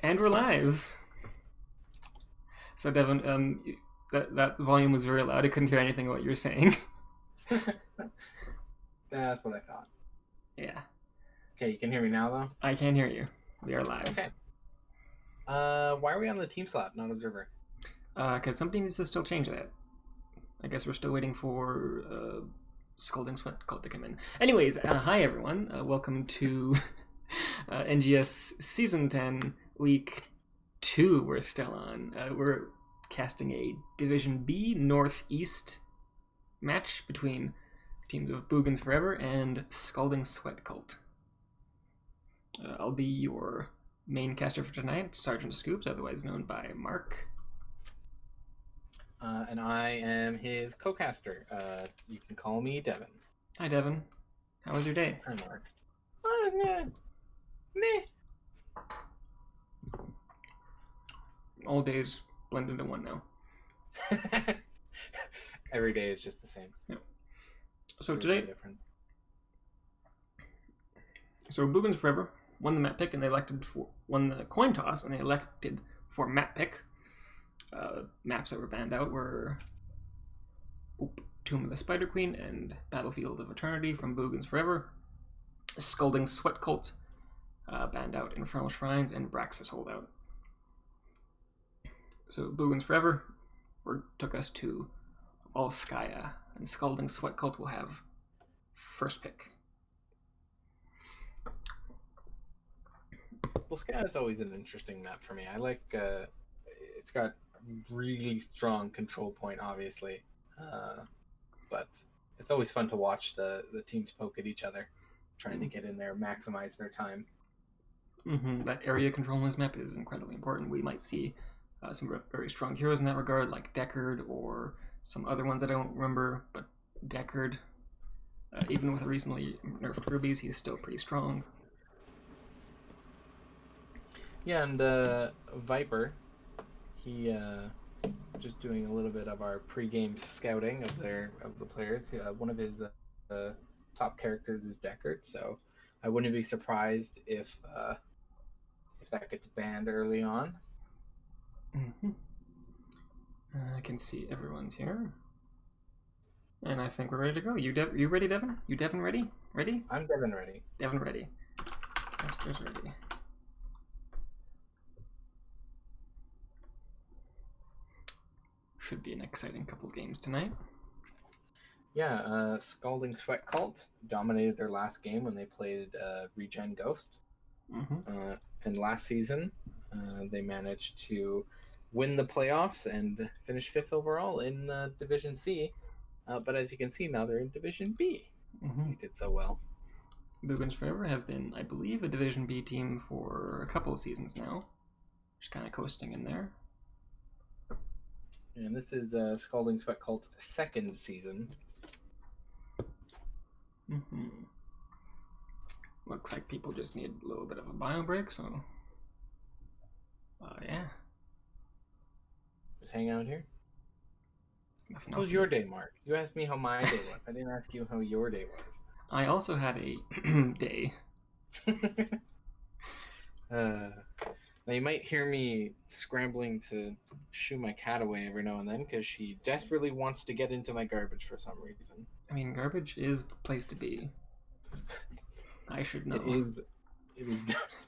And we're live. So Devin, that volume was very loud. I couldn't hear anything what you were saying. That's what I thought. Yeah. Okay, you can hear me now, though? I can't hear you. We are live. Okay. Why are we on the team slot, not observer? Because somebody needs to still change that. I guess we're still waiting for Scalding Sweat Cult to come in. Anyways, hi everyone. Welcome to NGS Season 10, Week 2 we're still on. We're casting a Division B Northeast match between teams of Boogans Forever and Scalding Sweat Cult. I'll be your main caster for tonight, Sergeant Scoops, otherwise known by Mark. And I am his co-caster. You can call me Devin. Hi, Devin. How was your day? Hi, Mark. Meh. All days blend into one now. Every day is just the same. Yeah. So today, Boogans Forever won the map pick and they won the coin toss and they elected for map pick. Maps that were banned out were Tomb of the Spider Queen and Battlefield of Eternity from Boogans Forever. Scalding Sweat Cult banned out Infernal Shrines and Braxis Holdout. So Boogans Forever took us to Volskaya, and Scalding Sweat Cult will have first pick. Volskaya is always an interesting map for me. I like it's got really strong control point, obviously, but it's always fun to watch the teams poke at each other, trying to get in there, maximize their time. That area control on this map is incredibly important. We might see some very strong heroes in that regard, like Deckard or some other ones I don't remember, but Deckard, even with recently nerfed rubies, he's still pretty strong. Yeah, and Viper, he just doing a little bit of our pre-game scouting of the players. One of his top characters is Deckard, so I wouldn't be surprised if that gets banned early on. I can see everyone's here, and I think we're ready to go. You ready, Devin? You Devin ready? Ready? I'm Devin ready. Devin ready. Master's ready. Should be an exciting couple games tonight. Yeah, Scalding Sweat Cult dominated their last game when they played Regen Ghost. And last season, they managed to win the playoffs and finish 5th overall in Division C. But as you can see, now they're in Division B. They did so well. Boogans Forever have been, I believe, a Division B team for a couple of seasons now. Just kind of coasting in there. And this is Scalding Sweat Cult's second season. Looks like people just need a little bit of a bio break, so yeah. Just hang out here. How was your day, Mark? You asked me how my day was. I didn't ask you how your day was. I also had a day. Now you might hear me scrambling to shoo my cat away every now and then because she desperately wants to get into my garbage for some reason. I mean, garbage is the place to be. I should know. It is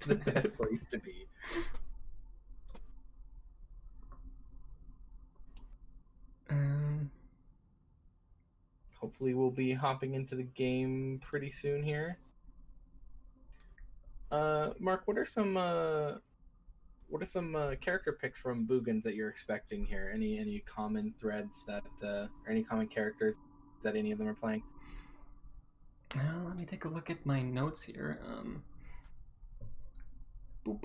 the best place to be. Hopefully we'll be hopping into the game pretty soon here. Mark, what are some character picks from Boogans that you're expecting here? Any common threads that or any common characters that any of them are playing? Well, let me take a look at my notes here. Boop.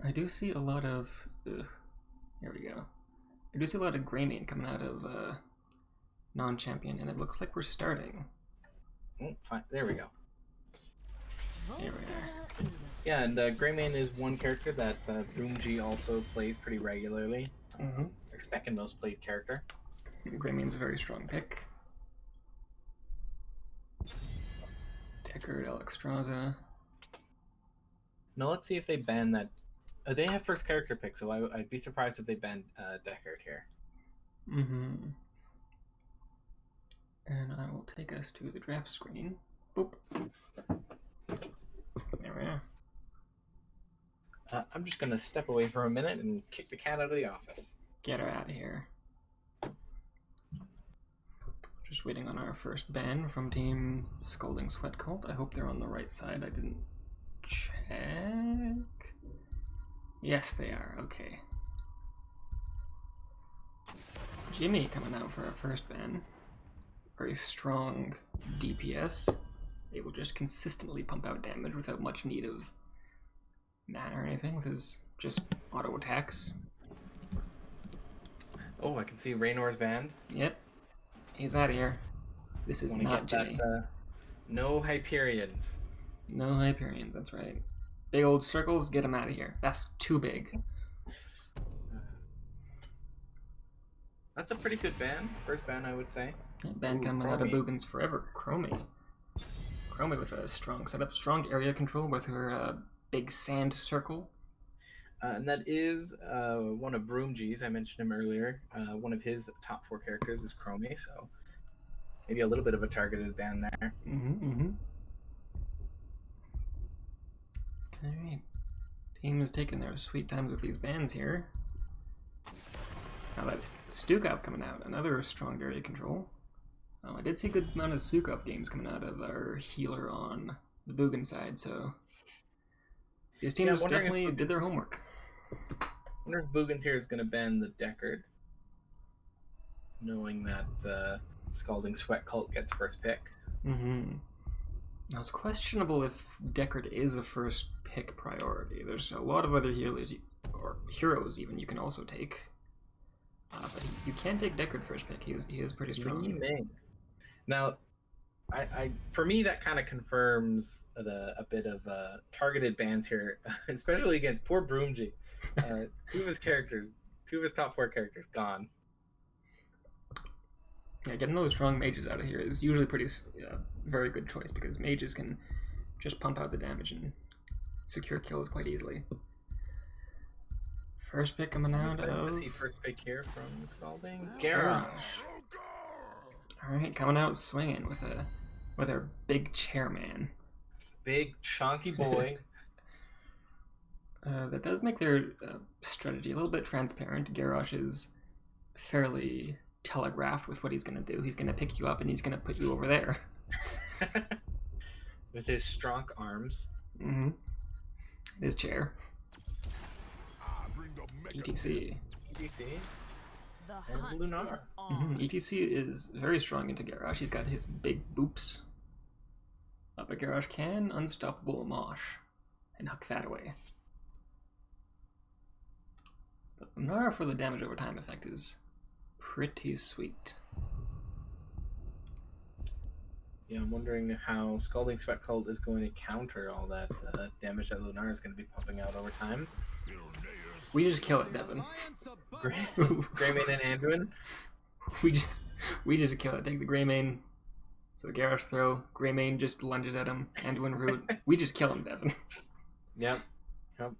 I do see a lot of here we go. I do see a lot of Greymane coming out of non-champion, and it looks like we're starting. Oh, fine. There we go. Here we are. Yeah, and Greymane is one character that Boomji also plays pretty regularly. Their second most played character. Greymane's a very strong pick. Deckard, Alexstrasza. No, let's see if they ban that. They have first character pick, so I'd be surprised if they banned Deckard here. Mm-hmm. And I will take us to the draft screen. Boop. There we are. I'm just going to step away for a minute and kick the cat out of the office. Get her out of here. Just waiting on our first ban from Team Scalding Sweat Cult. I hope they're on the right side. I didn't check. Yes, they are. Okay. Jimmy coming out for our first ban. Very strong DPS. Able to just consistently pump out damage without much need of mana or anything with his just auto attacks. Oh, I can see Raynor's banned. Yep. He's out of here. This is not Jimmy. No Hyperions. No Hyperions, that's right. Big old circles, get him out of here. That's too big. That's a pretty good ban. First ban, I would say. Yeah, ban coming out of Boogans forever. Chromie. Chromie with a strong setup. Strong area control with her big sand circle. And that is one of Broomg's. I mentioned him earlier. One of his top 4 characters is Chromie, so maybe a little bit of a targeted ban there. Alright. Team is taking their sweet times with these bans here. Now that Stukov coming out, another strong area control. Oh, I did see a good amount of Stukov games coming out of our healer on the Boogan side, so these teams definitely did their homework. I wonder if Boogans here is going to ban the Deckard, knowing that Scalding Sweat Cult gets first pick. Now it's questionable if Deckard is a first pick priority. There's a lot of other healers, or heroes even, you can also take. But you can take Deckard first pick. He is pretty strong. Now, for me, that kind of confirms a bit of targeted bans here, especially against poor Broomg. Two of his top 4 characters gone. Yeah, getting those strong mages out of here is usually pretty very good choice, because mages can just pump out the damage and secure kills quite easily. First pick coming out of... see first pick here from Scalding. Garrosh. Alright, coming out swinging with our big chairman. Big, chonky boy. That does make their strategy a little bit transparent. Garrosh is fairly telegraphed with what he's going to do. He's going to pick you up and he's going to put you over there. With his strong arms. His chair. ETC. And Lunar. ETC is very strong into Garrosh. He's got his big boops. But Garrosh can unstoppable Mosh and huck that away. But Lunar for the damage over time effect is pretty sweet. Yeah, I'm wondering how Scalding Sweat Cult is going to counter all that damage that Lunar is going to be pumping out over time. We just kill it, Devin. Greymane and Anduin? We just kill it. Take the Greymane. So the Garrosh throw. Greymane just lunges at him. Anduin root. We just kill him, Devin. Yep,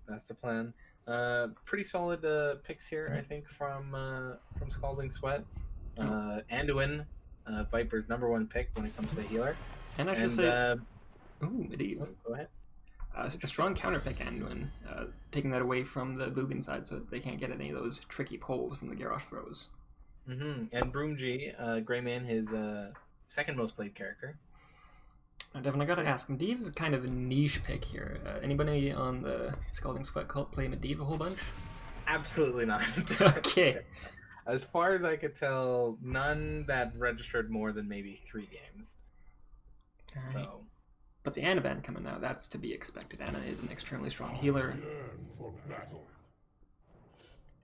that's the plan. Pretty solid picks here, I think, from Scalding Sweat. Anduin, Viper's #1 pick when it comes to the healer. And I should say... Medivh. Go ahead. Such a strong counter pick, Anduin, taking that away from the Boogan side so that they can't get any of those tricky pulls from the Garrosh throws. And Broomg, Greymane, his second most played character. Now, Devin, I gotta ask, Medivh is kind of a niche pick here. Anybody on the Scalding Sweat Cult play Medivh a whole bunch? Absolutely not. Okay. As far as I could tell, none that registered more than maybe 3 games. Right. So... But the Anna ban coming out, that's to be expected. Anna is an extremely strong healer.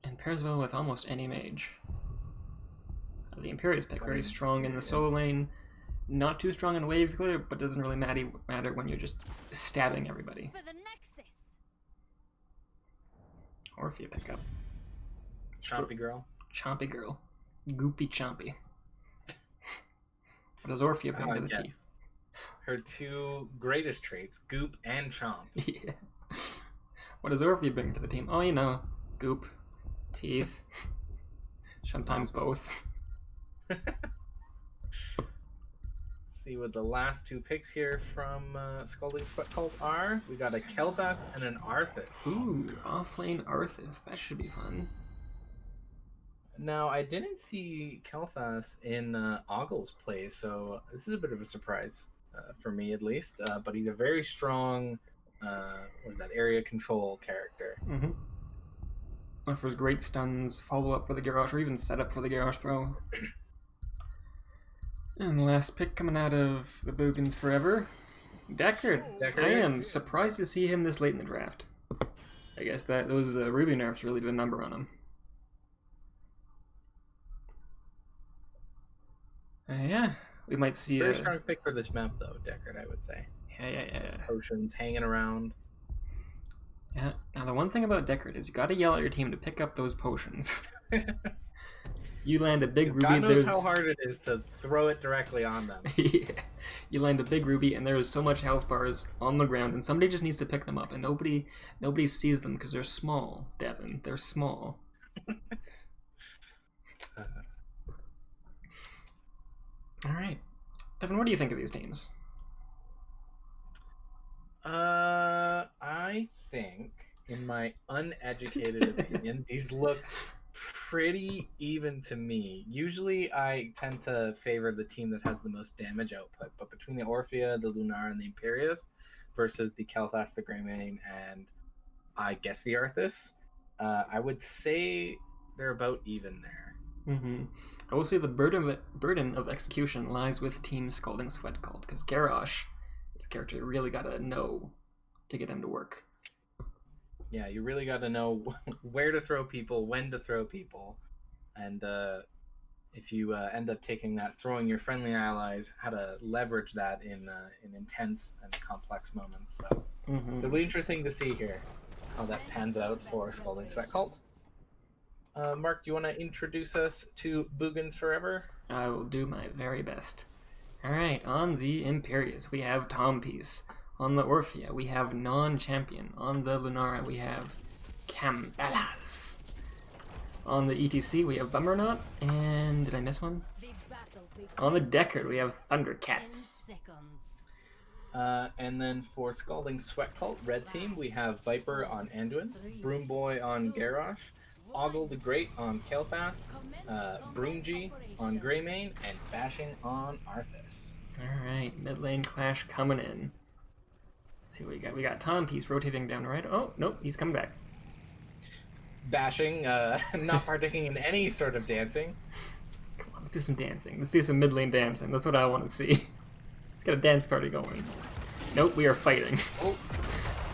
And pairs well with almost any mage. The Imperious pick, very strong in the solo lane. Not too strong in wave clear, but doesn't really matter when you're just stabbing everybody. Orphea pick up. Chompy girl. Chompy girl. Goopy chompy. What does Orphea bring to the teeth? Her 2 greatest traits, Goop and Chomp. Yeah. What does Orphe bring to the team? Oh, you know, goop, teeth, sometimes both. Let's see what the last two picks here from Scalding Sweat Cult are. We got a Kel'Thas and an Arthas. Ooh, offlane Arthas. That should be fun. Now, I didn't see Kel'Thas in Oggle's play, so this is a bit of a surprise for me, at least. But he's a very strong, what is that, area control character. Mm-hmm. Offers great stuns, follow-up for the Garrosh, or even setup for the Garrosh throw. And the last pick coming out of the Boogans forever, Deckard. I am surprised to see him this late in the draft. I guess that those Ruby nerfs really did a number on him. Yeah, we might see very strong pick for this map, though, Deckard, I would say. Yeah. Potions hanging around. Yeah. Now the one thing about Deckard is you got to yell at your team to pick up those potions. You land a big ruby. God knows how hard it is to throw it directly on them. Yeah. You land a big ruby, and there is so much health bars on the ground, and somebody just needs to pick them up, and nobody sees them because they're small. Devin, they're small. All right, Devin, what do you think of these teams? I think, in my uneducated opinion, these look pretty even to me. Usually, I tend to favor the team that has the most damage output, but between the Orphea, the Lunar, and the Imperius versus the Kel'Thas, the Greymane, and I guess the Arthas, I would say they're about even there. Mm-hmm. I will say the burden of execution lies with Team Scalding Sweat Cult, because Garrosh is a character you really gotta know to get him to work. Yeah, you really gotta know where to throw people, when to throw people, and if you end up taking that, throwing your friendly allies, how to leverage that in intense and complex moments. So it'll be interesting to see here how that pans out for Scalding Sweat Cult. Mark, do you want to introduce us to Boogans Forever? I will do my very best. Alright, on the Imperius, we have Tompies. On the Orphea, we have Non-Champion. On the Lunara, we have Cambelas. On the ETC, we have Bummerknot. And did I miss one? On the Deckard, we have Thundercats. And then for Scalding Sweat Cult, Red Team, we have Viper on Anduin, Broomboy on Garrosh, Ogle the Great on Kel'Thas, Broomji on Greymane, and Bashing on Arthas. Alright, mid lane clash coming in. Let's see what we got. We got Tompies rotating down right. Oh, nope, he's coming back. Bashing, not partaking in any sort of dancing. Come on, let's do some dancing. Let's do some mid lane dancing. That's what I want to see. Let's get a dance party going. Nope, we are fighting. Oh,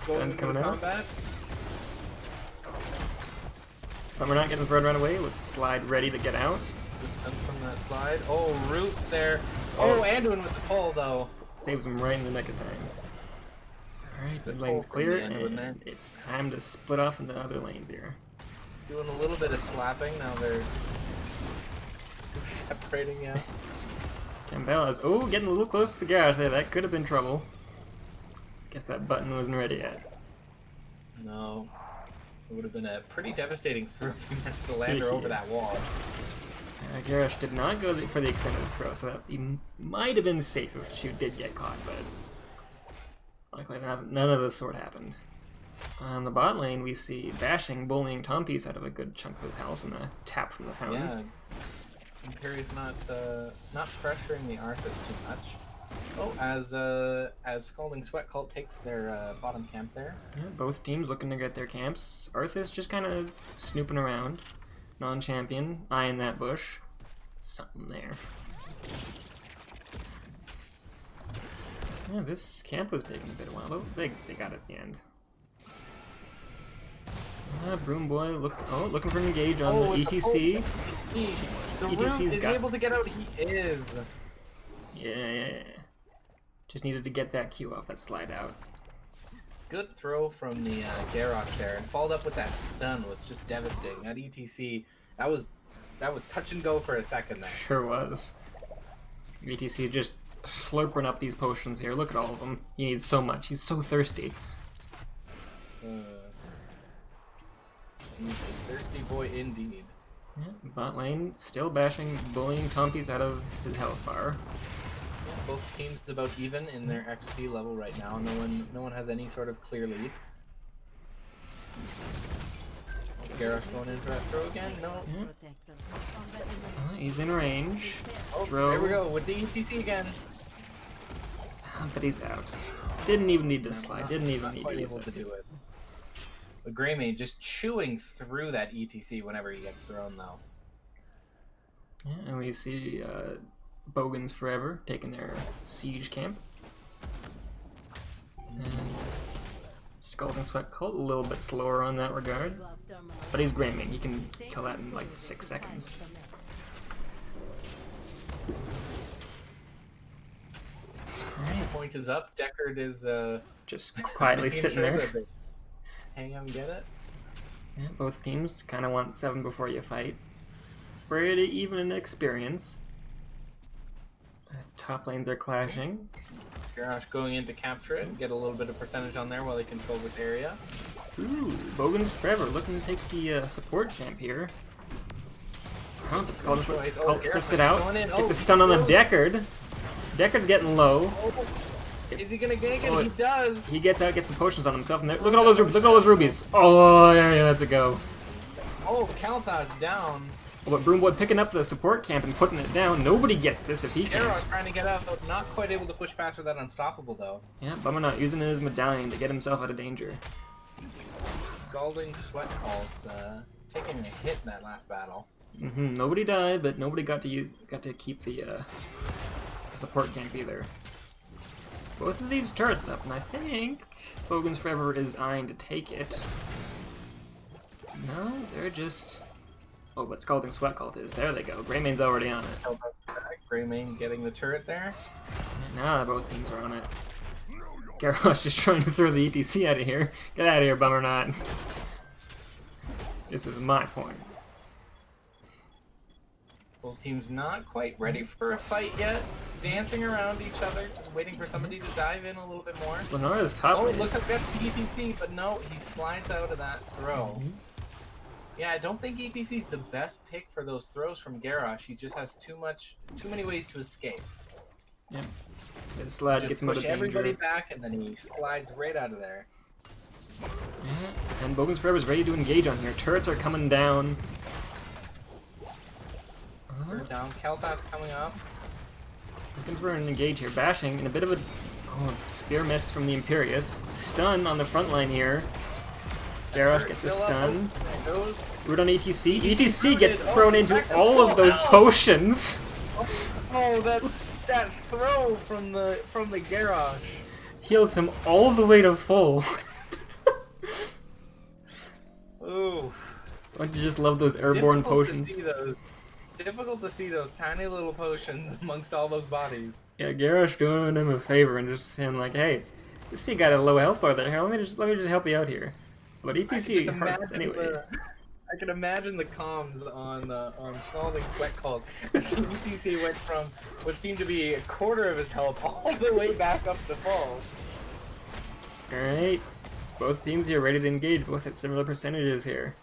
Stun coming out. Combat. But we're not getting thrown right away with slide ready to get out. Stun from that slide. Oh, Root there. Oh, Anduin with the pull, though. Saves him right in the nick of time. Alright, mid lane's clear, and it's time to split off into other lanes here. Doing a little bit of slapping, now they're separating out. Cambelas, oh, getting a little close to the garage there, that could have been trouble. Guess that button wasn't ready yet. No. It would have been a pretty devastating throw if you managed to land her over that wall. Garrosh did not go for the extended throw, so that he might have been safe if she did get caught, but luckily none of this sort happened. On the bot lane, we see Bashing bullying Tompies out of a good chunk of his health and a tap from the fountain. Yeah, Imperi's not pressuring the Arthas too much. Oh, as Scalding Sweat Cult takes their bottom camp there. Yeah, both teams looking to get their camps. Arthas just kind of snooping around. Non-champion, eyeing that bush. Something there. Yeah, this camp was taking a bit of a while, though. They got it at the end. Broom Boy looking for an engage on the ETC. The Root is able to get out. He is. Yeah. Just needed to get that Q off, that slide out. Good throw from the Garrosh there, and followed up with that stun was just devastating. That ETC, that was touch and go for a second there. Sure was. ETC just slurping up these potions here. Look at all of them. He needs so much. He's so thirsty. He's a thirsty boy indeed. Yeah, bot lane still bashing, bullying Tompies out of his health bar. Yeah, both teams about even in their XP level right now. No one has any sort of clear lead. Garrosh going in for that throw again? No. Yeah. He's in range. Oh, Throw. there we go with the ETC again. But he's out. Didn't even need to slide. Didn't even need to use able it. to do it. But Greymane just chewing through that ETC whenever he gets thrown, though. Yeah, and we see Boogans forever taking their siege camp. And Scalding Sweat Cult a little bit slower on that regard, but he's Greymane. He can kill that in like 6 seconds. Alright, point is up. Deckard is just quietly sitting there. Hang him, get it. Yeah, both teams kind of want 7 before you fight. Pretty even in experience. Top lanes are clashing. Garrosh going in to capture it and get a little bit of percentage on there while they control this area. Ooh, Bogan's forever looking to take the support camp here. Huh, but Scalding slips it out. Gets a stun on the Deckard. Deckard's getting low. Oh. Is he gonna gank it? He does. He gets out, gets some potions on himself, and look at all those rubies. Look at all those rubies. Oh, yeah, that's a go. Oh, Kalthas down. Oh, but Broomboy picking up the support camp and putting it down. Nobody gets this if he can't. Arrow trying to get out, but not quite able to push past with that unstoppable though. Yeah, Bummer not using his medallion to get himself out of danger. Scalding Sweat Cult taking a hit in that last battle. Nobody died, but nobody got to keep the support camp either. Both of these turrets up, and I think Bogan's Forever is eyeing to take it. No, they're just... Oh, but Scalding Sweat Cult is. There they go. Greymane's already on it. Greymane getting the turret there. Now both teams are on it. Garrosh just trying to throw the ETC out of here. Get out of here, Bummer not. This is my point. Both teams not quite ready for a fight yet. Dancing around each other, just waiting for somebody to dive in a little bit more. Lenara's top Oh, lane. it looks like that's the ETC, but no, he slides out of that throw. Yeah, I don't think ETC's the best pick for those throws from Garrosh. He just has too many ways to escape. Yep. The slide gets him out of push danger. everybody back, and then he slides right out of there. Yeah, and Bogan's Forever is ready to engage on here. Turrets are coming down. Third down, Kalthas coming up. Looking for an engage here. Bashing in a bit of a spear miss from the Imperious. Stun on the front line here. Garrosh gets a stun. Root on ETC. ETC gets thrown into all of those potions. Oh, that throw from the Garrosh Heals him all the way to full. Ooh. Don't you just love those airborne potions? Difficult to see those tiny little potions amongst all those bodies. Yeah, Garrosh doing him a favor and just saying like, "Hey, you see, you got a low health bar there. Here, let me just help you out here." But EPC hurts anyway. I can imagine the comms on Scalding Sweat Cult. So EPC went from what seemed to be a quarter of his health all the way back up to full. All right, both teams here ready to engage, both at similar percentages here.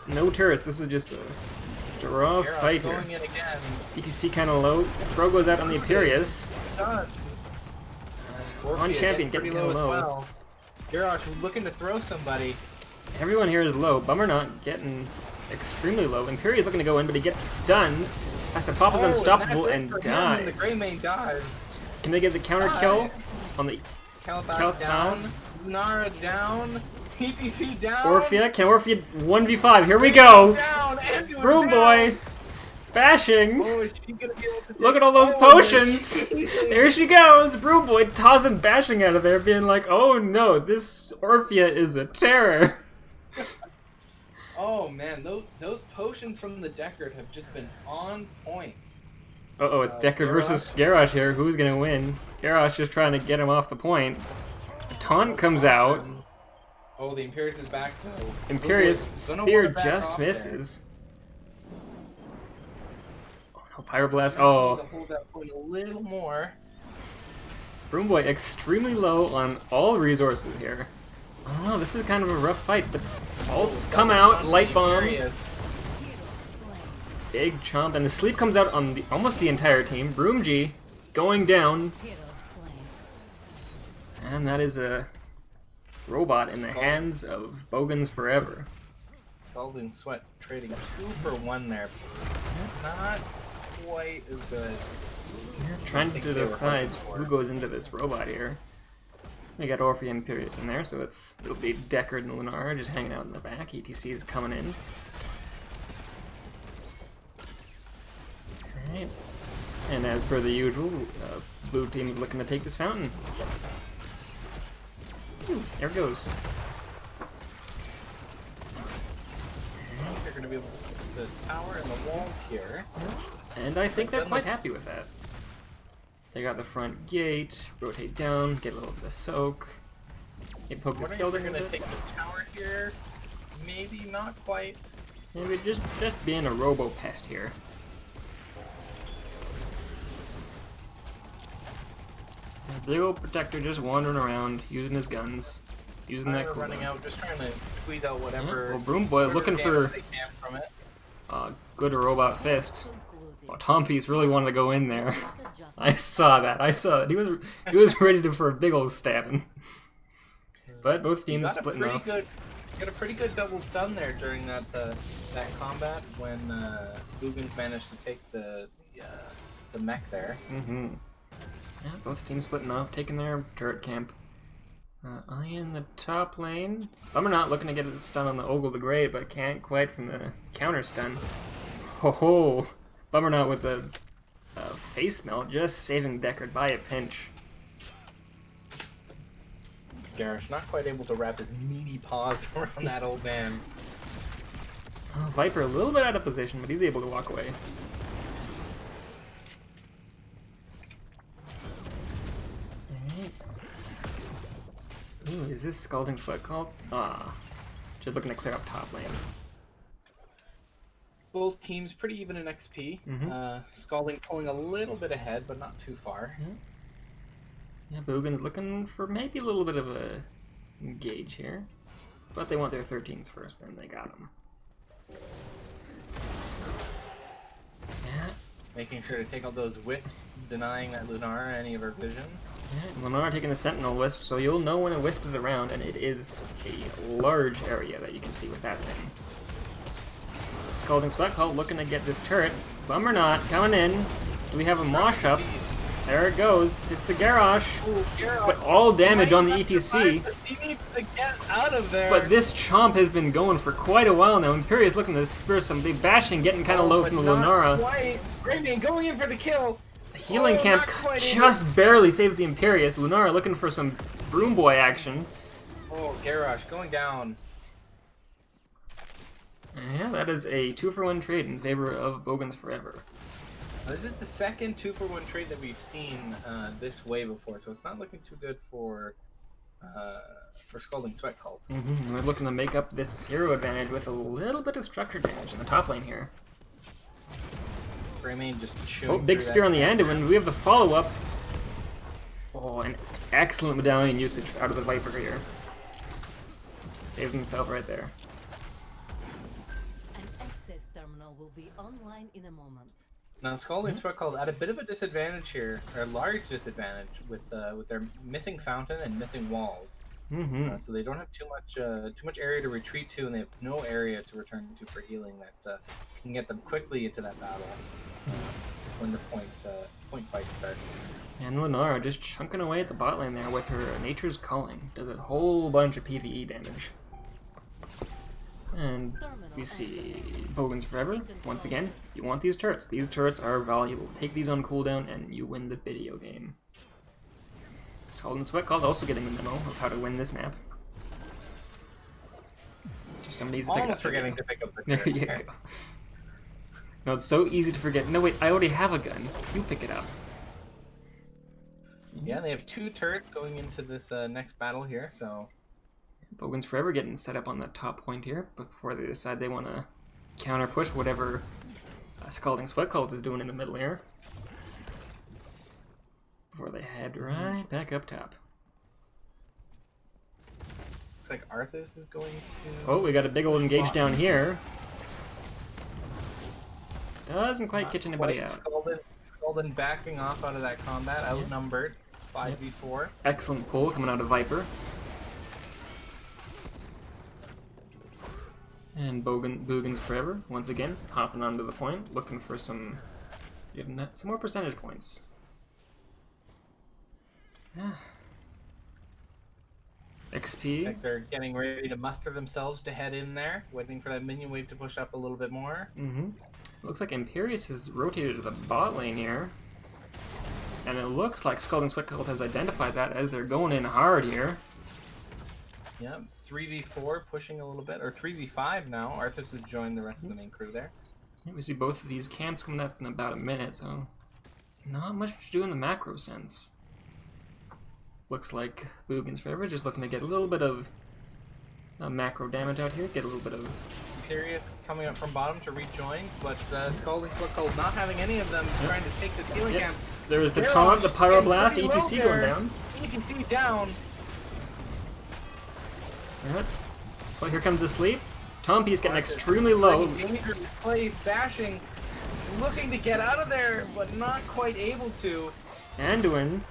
No turrets. This is just a raw fight here. ETC kind of low. Throw goes out on the Imperious. On champion getting kind of low. Well. Garrosh looking to throw somebody. Everyone here is low. Bummer not getting extremely low. Imperious looking to go in, but he gets stunned. Has to pop his unstoppable and dies. The Greymane dies. Can they get the counter kill on the Kalthas down? Nara down. ETC down. Orphea? Can Orphea 1v5? Here we go! Broom Boy! Bashing! Oh, is she gonna be able to take... Look at all those potions! There she goes! Broom Boy tossing Bashing out of there, being like, oh no, this Orphea is a terror! Oh man, those potions from the Deckard have just been on point. Uh-oh, it's Deckard versus Garrosh here. Who's gonna win? Garrosh just trying to get him off the point. A taunt comes out. Oh, the Imperious is back though. Imperious spear just misses. Oh no, Pyroblast. Oh. Hold that point a little more. Broom Boy extremely low on all resources here. I don't know, this is kind of a rough fight, but Ults come out, light bomb. Furious. Big chomp, and the sleep comes out on almost the entire team. Broomji going down. And that is a robot in the hands of Boogans forever. Scalding Sweat trading 2 for 1 there. Not quite as good. Trying to decide who goes into this robot here. We got Orphe and Imperius in there, so it'll be Deckard and Lunara just hanging out in the back. ETC is coming in. Alright. And as per the usual, blue team is looking to take this fountain. Ooh, there it goes. They're going to be able to put the tower and the walls here. And I think they're quite happy with that. They got the front gate, rotate down, get a little bit of soak. Maybe poke the Scalding. They're going to take this tower here. Maybe not quite. Maybe just being a robo pest here. A big old protector just wandering around, using his guns, using that cooldown. Running out, just trying to squeeze out whatever. Well, Broom Boy looking for from it. good robot fist. Oh, Tom Piece really wanted to go in there. I saw that. He was ready for a big old stabbing. But both teams splitting off. Got a pretty good double stun there during that combat when Boogans managed to take the mech there. Mm-hmm. Yeah, both teams splitting off, taking their turret camp. I in the top lane. Bummer not looking to get a stun on the Ogle the Great, but can't quite from the counter stun. Ho ho! Bummer not with the face melt, just saving Deckard by a pinch. Garrosh not quite able to wrap his meaty paws around that old man. Viper a little bit out of position, but he's able to walk away. Ooh, is this Scalding Sweat called? Just looking to clear up top lane. Both teams pretty even in XP. Scalding pulling a little bit ahead, but not too far. Yeah, Boogans looking for maybe a little bit of a gauge here. But they want their 13s first, and they got them. Yeah. Making sure to take out those wisps, denying that Lunara any of her vision. Yeah, Lunara taking the Sentinel Wisp, so you'll know when a Wisp is around, and it is a large area that you can see with that thing. Scalding Sweat Cult looking to get this turret. Bummer not, coming in. Do we have a mosh up? There it goes. It's the Garrosh. Ooh, but all damage on the ETC. He needs to get out of there. But this Chomp has been going for quite a while now. Imperius looking to spur some big bashing, getting kind of low from the Lunara. Rayman going in for the kill. Healing camp just barely saves the Imperius. Lunara looking for some Broom Boy action. Oh, Garrosh going down. Yeah, that is a 2-for-1 trade in favor of Boogans forever. This is the second 2-for-1 trade that we've seen this way before, so it's not looking too good for Scalding Sweat Cult. We're looking to make up this hero advantage with a little bit of structure damage in the top lane here. Rayman just chewing big spear on the end, and we have the follow-up. Oh, an excellent medallion usage out of the Viper here. Saved himself right there. An access terminal will be online in a moment. Now, Scalding Sweat Cult at a bit of a disadvantage here, or a large disadvantage with their missing fountain and missing walls. So they don't have too much area to retreat to, and they have no area to return to for healing that can get them quickly into that battle when the point fight starts. And Lunara just chunking away at the bot lane there with her Nature's Calling. Does a whole bunch of PvE damage. And we see Boogans forever. Once again, you want these turrets. These turrets are valuable. Take these on cooldown and you win the video game. Scalding Sweat Cult also getting the memo of how to win this map. Somebody's almost forgetting to pick up the turret. There you go. No, it's so easy to forget. No, wait, I already have a gun. You pick it up. Yeah, they have 2 turrets going into this next battle here, so... Boogans forever getting set up on the top point here before they decide they want to counter push whatever Scalding Sweat Cult is doing in the middle here. Before they head right back up top. Looks like Arthas is going to... Oh, we got a big old engage down here. Doesn't quite catch anybody out. Scalding backing off out of that combat, outnumbered, 5v4. Excellent pull coming out of Viper. And Boogans forever, once again, hopping onto the point, looking for some more percentage points. XP. Looks like they're getting ready to muster themselves to head in there, waiting for that minion wave to push up a little bit more. Looks like Imperius has rotated to the bot lane here. And it looks like Scalding Sweatcult has identified that as they're going in hard here. Yep, 3v4 pushing a little bit, or 3v5 now. Arthas has joined the rest of the main crew there. We see both of these camps coming up in about a minute, so not much to do in the macro sense. Looks like Boogans forever, just looking to get a little bit of macro damage out here, get a little bit of... Imperius coming up from bottom to rejoin, but Scalding Sweatcult not having any of them trying to take this healing camp. There's the taunt, the Pyroblast, ETC going down. ETC down. Well, here comes the sleep. Tompi's getting extremely low. Dangerous place, bashing, looking to get out of there, but not quite able to. Anduin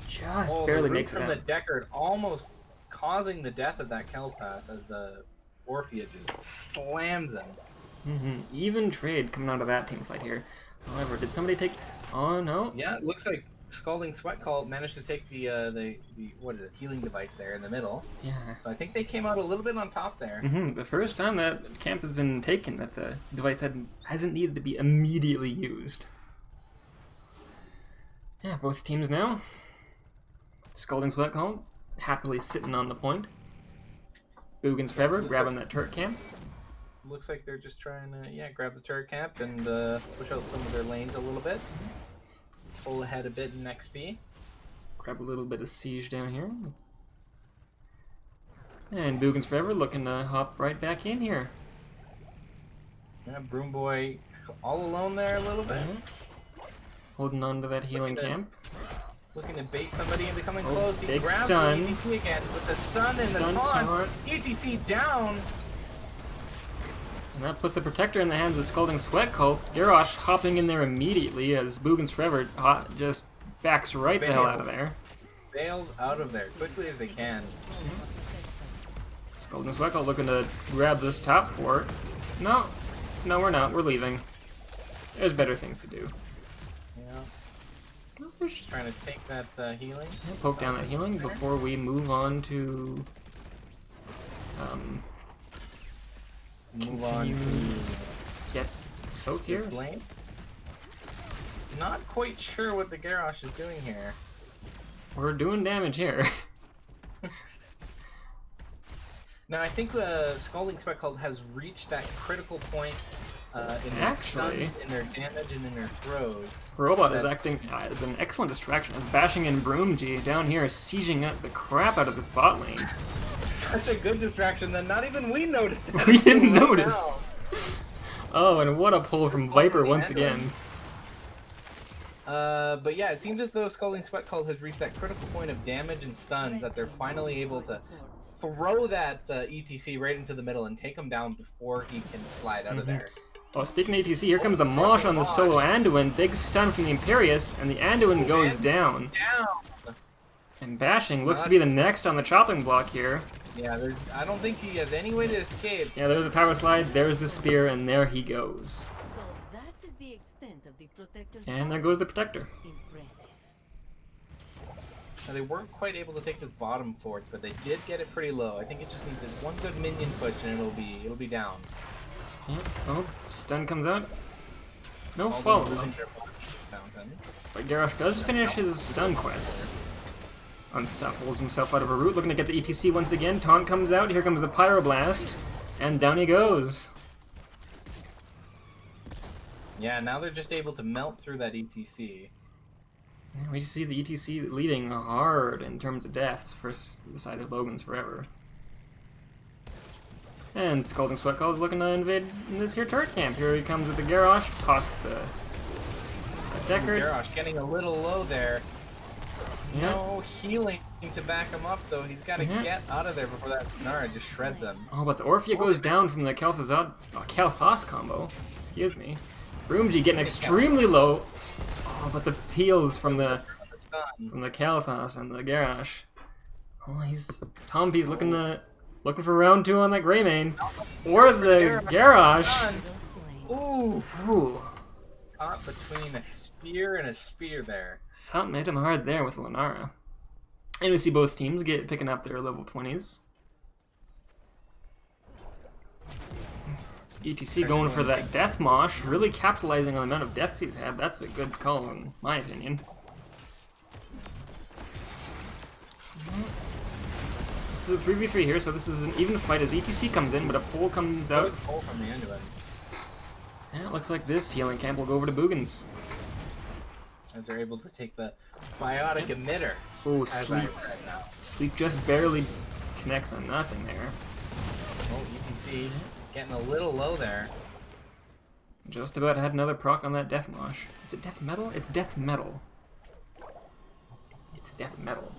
just barely makes it from out. the Deckard, almost causing the death of that Kelpass as the Orphea just slams him. Even trade coming out of that team fight here. However, did somebody take... Oh, no. Yeah, it looks like Scalding Sweatcult managed to take the what is it, healing device there in the middle. Yeah. So I think they came out a little bit on top there. The first time that camp has been taken, that the device hasn't needed to be immediately used. Yeah, both teams now. Scalding Sweatcult happily sitting on the point. Boogans forever grabbing that turret camp. Looks like they're just trying to grab the turret camp and push out some of their lanes a little bit. Pull ahead a bit in XP. Grab a little bit of siege down here. And Boogans forever looking to hop right back in here. Yeah, Broom Boy all alone there a little bit. Holding on to that healing camp. Looking to bait somebody into coming close. He big grabs stun. the ETC again with the stun and the taunt. ETC down. And that puts the protector in the hands of Scalding Sweatcult. Garrosh hopping in there immediately as Boogans forever just backs right the hell out of there. Bails out of there quickly as they can. Scalding Sweatcult looking to grab this top fort. No, we're not. We're leaving. There's better things to do. Yeah. Just trying to take that healing. Yeah, poke down that healing before we move on to get soaked here. This lane. Not quite sure what the Garrosh is doing here. We're doing damage here. Now I think the Scalding Sweatcult has reached that critical point in their stun, in their damage, and in their throws. Robot is acting as an excellent distraction, as bashing in Broom G down here, sieging up the crap out of this bot lane. Such a good distraction that not even we noticed that. We didn't notice. Oh, and what a pull from Viper once again. But yeah, it seems as though Scalding Sweatcult has reached that critical point of damage and stuns that they're finally able to throw that ETC right into the middle and take him down before he can slide out of there. Oh, speaking of ETC, here comes the Mosh on the solo Anduin. Big stun from the Imperius, and the Anduin goes down. And Bashing looks to be the next on the chopping block here. Yeah, I don't think he has any way to escape. Yeah, there's a power slide, there's the spear, and there he goes. So that is the extent of the protector's And there goes the protector. Impressive. Now, they weren't quite able to take this bottom fort, but they did get it pretty low. I think it just needs one good minion push and it'll be down. Yeah. Oh, stun comes out. No follow up. But Garrosh does finish his stun quest. Unstuff holds himself out of a root, looking to get the ETC once again. Taunt comes out, here comes the Pyroblast, and down he goes. Yeah, now they're just able to melt through that ETC. We see the ETC leading hard in terms of deaths for the side of Boogans forever. And Scalding Sweatcult is looking to invade this here turret camp. Here he comes with the Garrosh, toss the Deckard. Garrosh getting a little low there. No healing to back him up, though. He's got to get out of there before that Nara just shreds him. Oh, but the Orphea goes down from the Kalthas combo. Excuse me. Broomji getting extremely low. Oh, but the peels from the Kalthas and the Garrosh. Oh, Tompy's looking for round 2 on that Greymane. Or the Garrosh. Ooh. Caught between a spear and a spear there. Something hit him hard there with Lunara. And we see both teams picking up their level 20s. ETC going for that Death Mosh, really capitalizing on the amount of deaths he's had. That's a good call in my opinion. This is a 3v3 here, so this is an even fight as ETC comes in, but a pull comes out. Good pull from the end of it. Yeah, it looks like this healing camp will go over to Boogans. As they're able to take the biotic emitter. Oh, Sleep. Sleep just barely connects on nothing there. Oh, ETC getting a little low there. Just about had another proc on that Death Mosh. Is it Death Metal? It's Death Metal. It's Death Metal.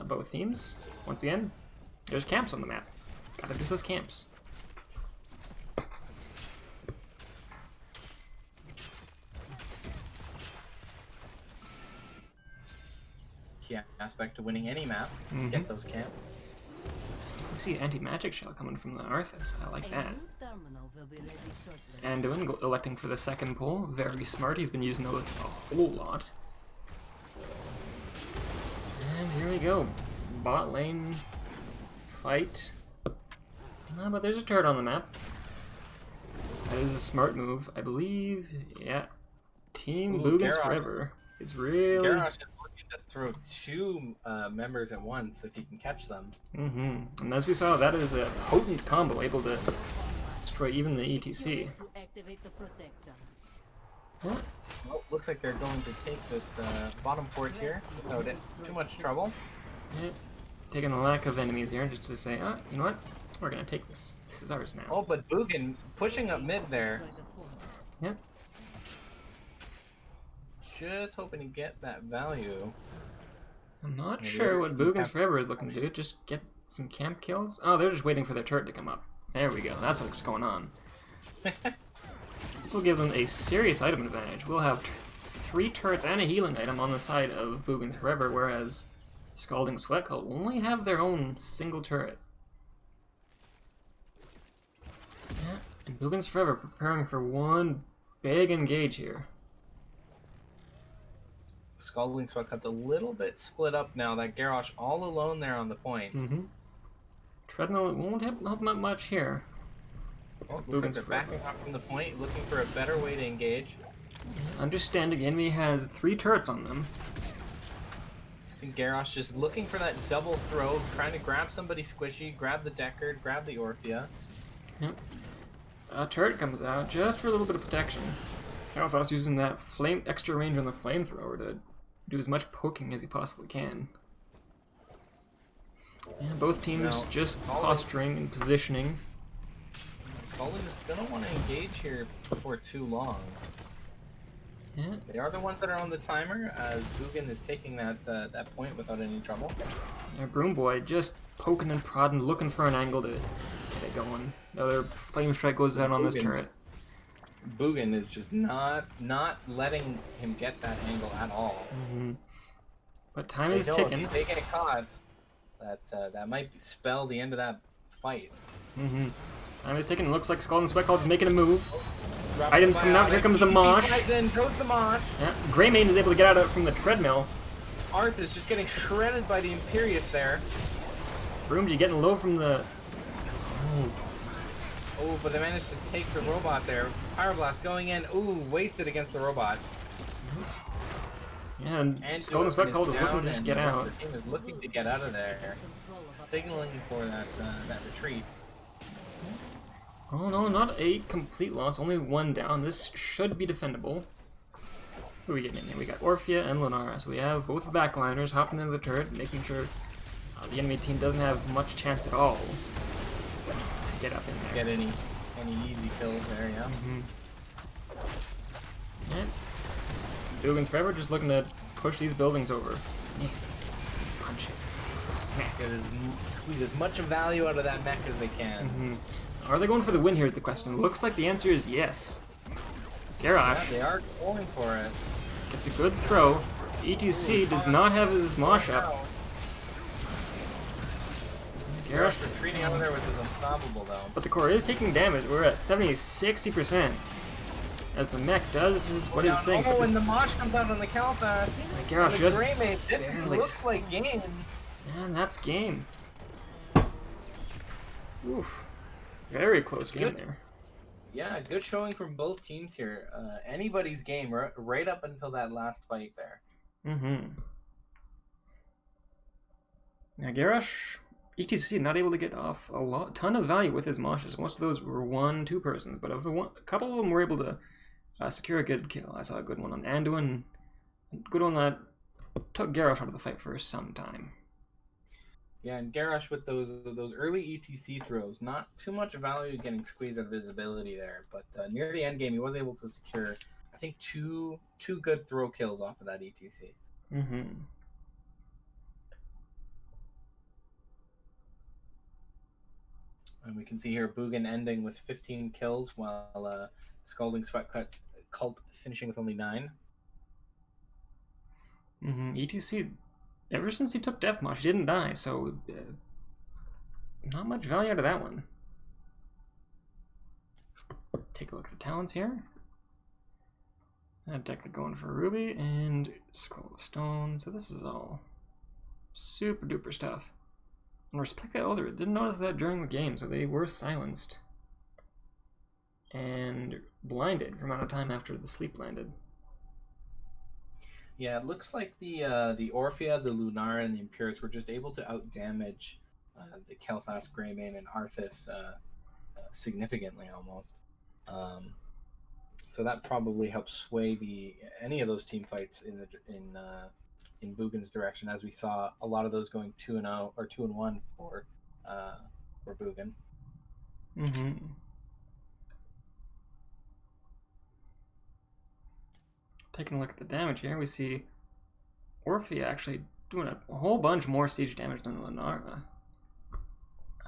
Both teams. Once again, there's camps on the map. Gotta do those camps. Key aspect to winning any map. Get those camps. We see anti-magic shell coming from the Arthas. I like that. Anduin electing for the second pull. Very smart. He's been using those a whole lot. And here we go. Bot lane fight. But there's a turret on the map. That is a smart move, I believe. Yeah. Team Boogans Forever is really... Garrosh is looking to throw 2 members at once if he can catch them. And as we saw, that is a potent combo, able to destroy even the ETC. Well, looks like they're going to take this bottom fort here without too much trouble. Yeah. Taking the lack of enemies here just to say, you know what? We're going to take this. This is ours now. Oh, but Boogan pushing up mid there. Yeah. Just hoping to get that value. I'm not sure what Boogans Forever is looking to do. Just get some camp kills? Oh, they're just waiting for their turret to come up. There we go. That's what's going on. This will give them a serious item advantage. We'll have 3 turrets and a healing item on the side of Boogans Forever, whereas Scalding Sweat Cult will only have their own single turret. Yeah, and Boogans Forever preparing for one big engage here. Scalding Sweat Cult's a little bit split up now. That Garrosh all alone there on the point. Treadmill won't help much here. Oh, looks like they're backing up from the point, looking for a better way to engage. Understanding enemy has 3 turrets on them. I think Garrosh just looking for that double throw, trying to grab somebody squishy, grab the Deckard, grab the Orphea. Yep. A turret comes out just for a little bit of protection. Kalthas using that extra range on the flamethrower to do as much poking as he possibly can. Yeah, both teams just posturing and positioning. Scalding is gonna want to engage here for too long. Yeah. They are the ones that are on the timer, as Boogan is taking that point without any trouble. Yeah, Broom Boy just poking and prodding, looking for an angle to get it going. Another flame strike goes out on this turret. Boogan is just not letting him get that angle at all. But time is ticking. If they get caught, that might spell the end of that fight. Time is ticking. Looks like Scalding Sweat Cult's making a move. Items coming out. Here comes the Mosh. Then goes the Mosh. Yeah. Greymane is able to get out of it from the treadmill. Arth is just getting shredded by the Imperious there. Broomji getting low from the... Oh, but they managed to take the robot there. Pyroblast going in. Ooh, wasted against the robot. Yeah, and Scalding Sweat Cult is looking to just get out. The team is looking to get out of there, signaling for that retreat. Oh no, not a complete loss. Only 1 down. This should be defendable. Who are we getting in here? We got Orphea and Lunara. So we have both the backliners hopping into the turret, making sure the enemy team doesn't have much chance at all to get up in there. Get any easy kills there, yeah. Yeah. Boogans Forever just looking to push these buildings over. Yeah. Punch it. Smack. Squeeze as much value out of that mech as they can. Mm-hmm. Are they going for the win here? The question looks like the answer is yes. Garrosh. Yeah, they are going for it. It's a good throw. ETC does not have his mosh up. Garrosh retreating out of there, which is unstoppable though. But the core is taking damage. We're at 60%. As the mech does what his thing. Oh, and the mosh comes out on the Calfast. Garrosh just this looks like game. And that's game. Oof. Very close game there. Yeah, good showing from both teams here. Anybody's game right up until that last fight there. Mm-hmm. Now Garrosh, ETC not able to get off a ton of value with his moshes. Most of those were 1-2 persons, but a couple of them were able to secure a good kill. I saw a good one on Anduin. Good one that took Garrosh out of the fight for some time. Yeah, and Garrosh with those early ETC throws, not too much value getting squeezed out of visibility there, but near the end game he was able to secure, I think, two good throw kills off of that ETC. Mm-hmm. And we can see here Boogan ending with 15 kills, while Scalding Sweat Cult finishing with only 9. Mm-hmm. ETC, ever since he took Deathmosh, he didn't die, so not much value out of that one. Take a look at the talents here. That deck could go in for Ruby and Scroll of Stone, so this is all super duper stuff. And Respect the Elder, didn't notice that during the game, so they were silenced and blinded for amount of time after the sleep landed. Yeah, it looks like the Orphea, the Lunara, and the Imperius were just able to outdamage the Kel'Thas, Greymane, and Arthas significantly almost. So that probably helped sway any of those team fights in Boogans' direction, as we saw a lot of those going 2-0 or 2-1 for Boogan. Mm-hmm. Taking a look at the damage here, we see Orphea actually doing a whole bunch more siege damage than Lunara.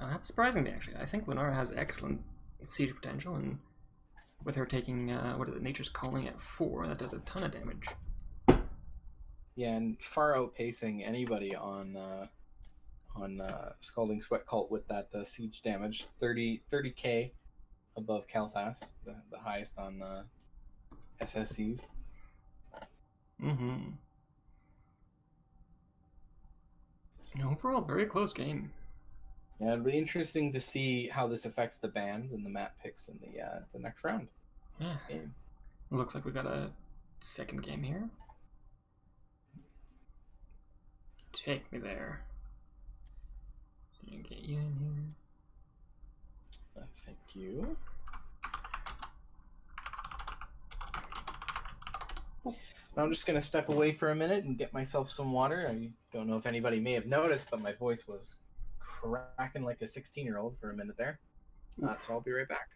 That's surprising me, actually. I think Lunara has excellent siege potential, and with her taking, Nature's Calling at 4, that does a ton of damage. Yeah, and far outpacing anybody on Scalding Sweat Cult with that siege damage, 30k above Kel'Thas, the highest on SSCs. Mm-hmm. Overall, very close game. Yeah, it'll be interesting to see how this affects the bans and the map picks in the next round. Yeah. This game. It looks like we got a second game here. Take me there. Get you in here. Thank you. Now I'm just going to step away for a minute and get myself some water. I don't know if anybody may have noticed, but my voice was cracking like a 16-year-old for a minute there. So I'll be right back.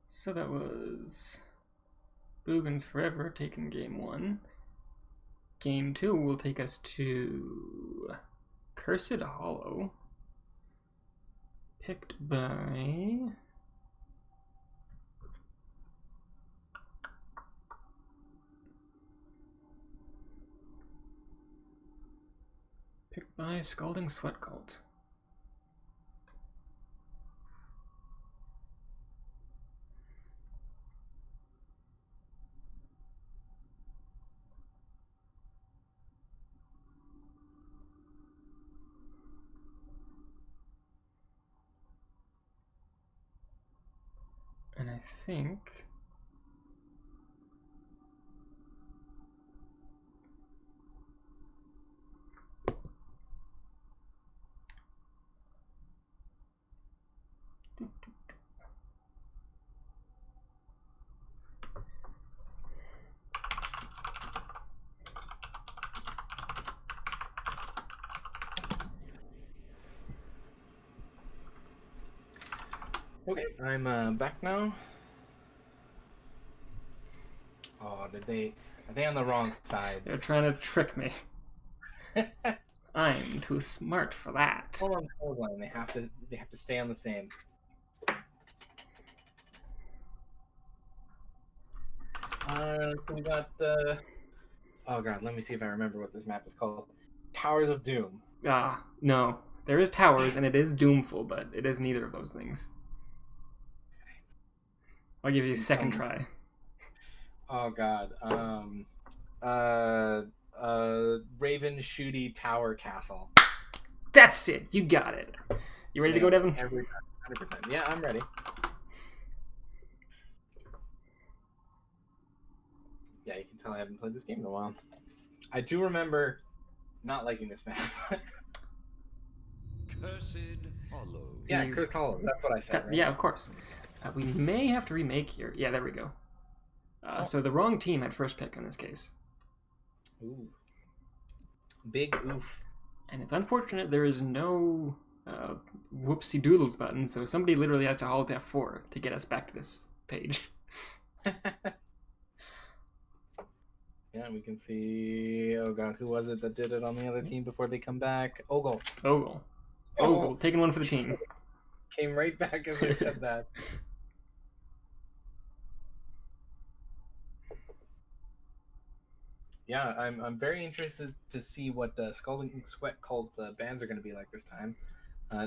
So that was Boogans Forever taking game 1. Game 2 will take us to Cursed Hollow, picked by Scalding Sweat Cult. And I think Okay, I'm back now. Oh, Did they? Are they on the wrong They're sides? trying to trick me. I'm too smart for that. Hold on, hold on. They have to stay on the same. So we got. Oh god, let me see if I remember what this map is called. Towers of Doom. Ah, no. There is towers, and it is doomful, but it is neither of those things. I'll give you a second try. Oh god. Raven Shooty Tower Castle. That's it. You got it. You ready to go, Devin? Every time, 100%. Yeah, I'm ready. Yeah, you can tell I haven't played this game in a while. I do remember not liking this map. Cursed Hollow. Yeah, Cursed Hollow. That's what I said, right? Yeah, of course. We may have to remake here. Yeah, there we go. So the wrong team had first pick in this case. Ooh. Big oof. And it's unfortunate there is no whoopsie doodles button, so somebody literally has to hold F4 to get us back to this page. Yeah, we can see. Oh god, who was it that did it on the other team before they come back? Ogle. Ogle, taking one for the team. Came right back as I said that. Yeah, I'm very interested to see what Scalding Sweat Cult bans are going to be like this time.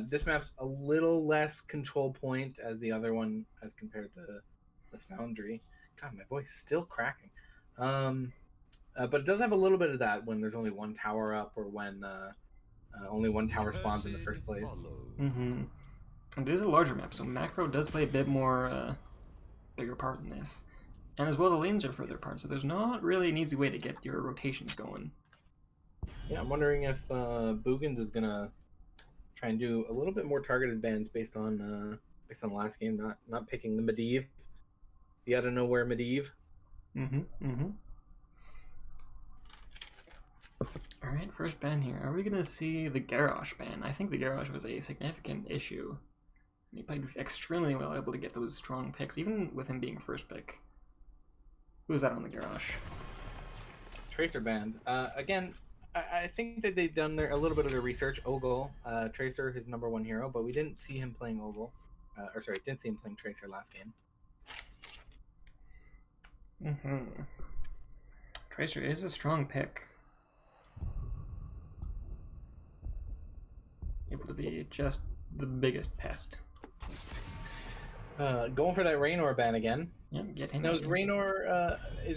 This map's a little less control point as the other one as compared to the Foundry. God, my voice is still cracking. But it does have a little bit of that when there's only one tower up or when only one tower spawns in the first place. Mm-hmm. And it is a larger map, so macro does play a bit more bigger part in this. And as well, the lanes are further apart, so there's not really an easy way to get your rotations going. Yeah, I'm wondering if Boogans is gonna try and do a little bit more targeted bans based on the last game, not picking the Medivh, the out of nowhere Medivh. All right, first ban here. Are we gonna see the Garrosh ban? I think the Garrosh was a significant issue. He played extremely well, able to get those strong picks, even with him being first pick. Who was that on the Garrosh? Tracer banned. Again, I think that they've done a little bit of their research. Ogle, Tracer, his #1 hero, but we didn't see him playing Ogle. Didn't see him playing Tracer last game. Tracer is a strong pick. Able to be just the biggest pest. Going for that Raynor ban again. Yep, get him. Now, is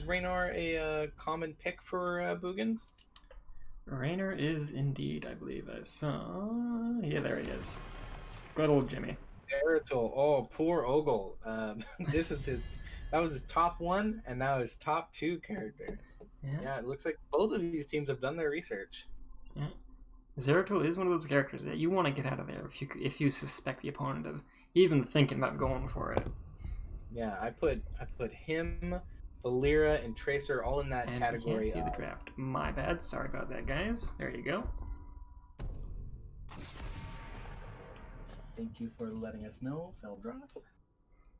Raynor a common pick for Boogans? Raynor is indeed, I believe. I saw. Yeah, there he is. Good old Jimmy. Zeratul. Oh, poor Ogle. This is his. That was his top 1, and now his top 2 character. Yeah, it looks like both of these teams have done their research. Yeah. Zeratul is one of those characters that you want to get out of there if you suspect the opponent of even thinking about going for it. Yeah, I put him, Valera, and Tracer all in that category. You can't see the draft. My bad. Sorry about that, guys. There you go. Thank you for letting us know. Fell drop.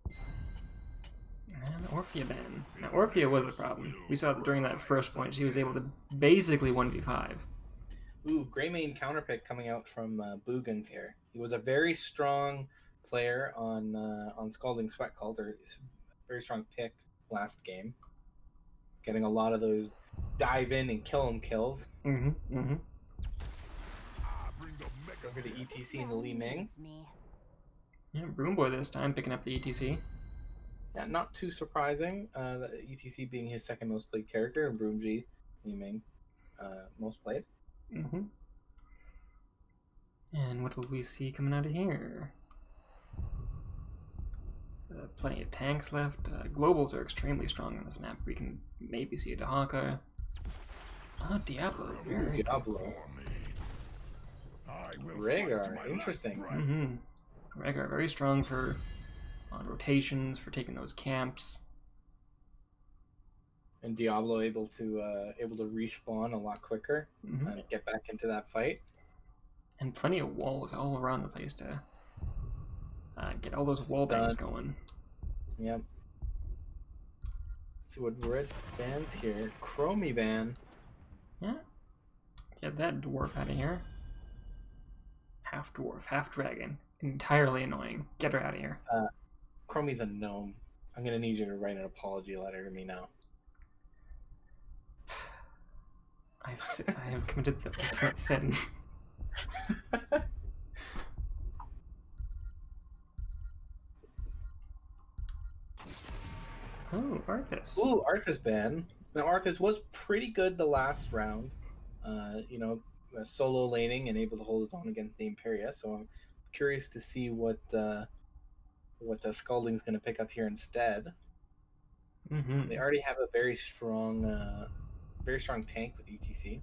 And Orphea ban. Now, Orphea was a problem. We saw that during that first point, she was able to basically 1v5. Ooh, Greymane counterpick coming out from Boogans here. He was a very strong player on Scalding Sweat Cult, or very strong pick last game. Getting a lot of those dive in and kill him kills. Over to ETC and the Li Ming. Yeah, Broom Boy this time picking up the ETC. Yeah, not too surprising. The ETC being his second most played character, and Broom G, Li Ming, most played. And what will we see coming out of here? Plenty of tanks left. Globals are extremely strong on this map. We can maybe see a Dahaka. Ah, Diablo. Very Diablo. Rhaegar, interesting. Rhaegar, very strong for on rotations, for taking those camps. And Diablo able to respawn a lot quicker and get back into that fight. And plenty of walls all around the place to get all those wall bangs going. Yep. see what red bands here. Chromie ban. Yeah. Get that dwarf out of here. Half dwarf, half dragon. Entirely annoying. Get her out of here. Chromie's a gnome. I'm gonna need you to write an apology letter to me now. I have committed the ultimate sin. Oh, Arthas. Ooh, Arthas ban. Now Arthas was pretty good the last round. Solo laning and able to hold his own against the Imperia. So I'm curious to see what Scalding's going to pick up here instead. Mm-hmm. They already have a very strong tank with ETC.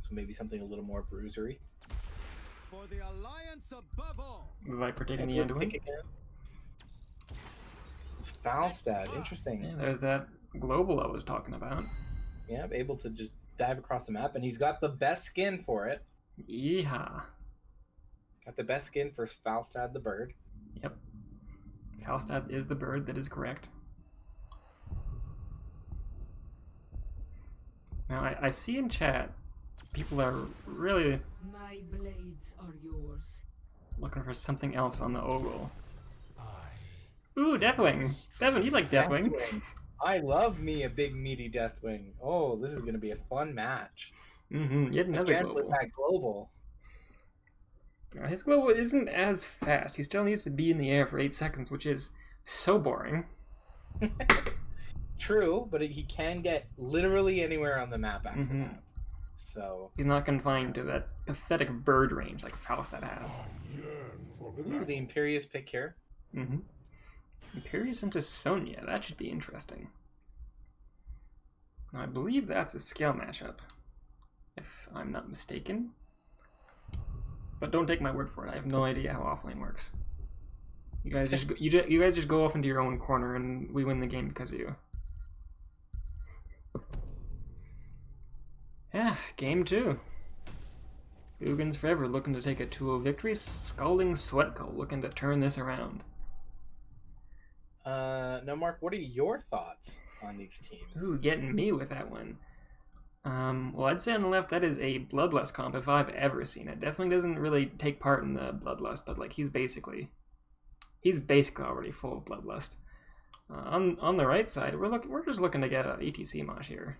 So maybe something a little more bruisery. For the alliance above all. Viper taking the end win. Falstad, interesting. Yeah, there's that global I was talking about. Yeah, able to just dive across the map, and he's got the best skin for it. Yeehaw. Got the best skin for Falstad the bird. Yep. Falstad is the bird, that is correct. Now, I see in chat, people are really My blades are yours. looking for something else on the Ogle. Ooh, Deathwing! Devin, you like Deathwing. I love me a big meaty Deathwing. Oh, this is going to be a fun match. Mm-hmm, yet another Again, global. with that global. His global isn't as fast. He still needs to be in the air for 8 seconds, which is so boring. True, but he can get literally anywhere on the map after that. So he's not confined to that pathetic bird range like Falstad has. Ooh, the Imperious pick here. Mm-hmm. Imperious into Sonya. That should be interesting. Now, I believe that's a scale matchup, if I'm not mistaken. But don't take my word for it. I have no idea how offlane works. You guys just you guys just go off into your own corner, and we win the game because of you. Yeah, game 2. Boogans forever looking to take a 2-0 victory. Scalding Sweatco looking to turn this around. Now, Mark, what are your thoughts on these teams? Ooh, getting me with that one. Well, I'd say on the left, that is a Bloodlust comp if I've ever seen it. Definitely doesn't really take part in the Bloodlust, but like he's basically already full of Bloodlust. On the right side, we're just looking to get a ETC mosh here.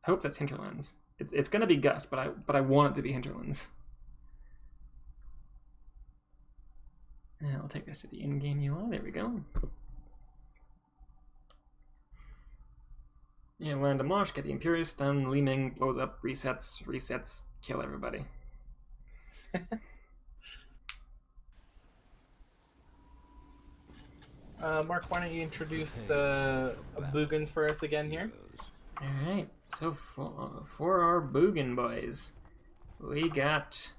I hope that's Hinterlands. It's gonna be Gust, but I want it to be Hinterlands. And I'll take us to the in-game UI. There we go. Yeah, land a mosh, get the Imperious stun, Li Ming blows up, resets, kill everybody. Mark, why don't you introduce Boogans for us again here? Alright, so for our Boogan boys, we got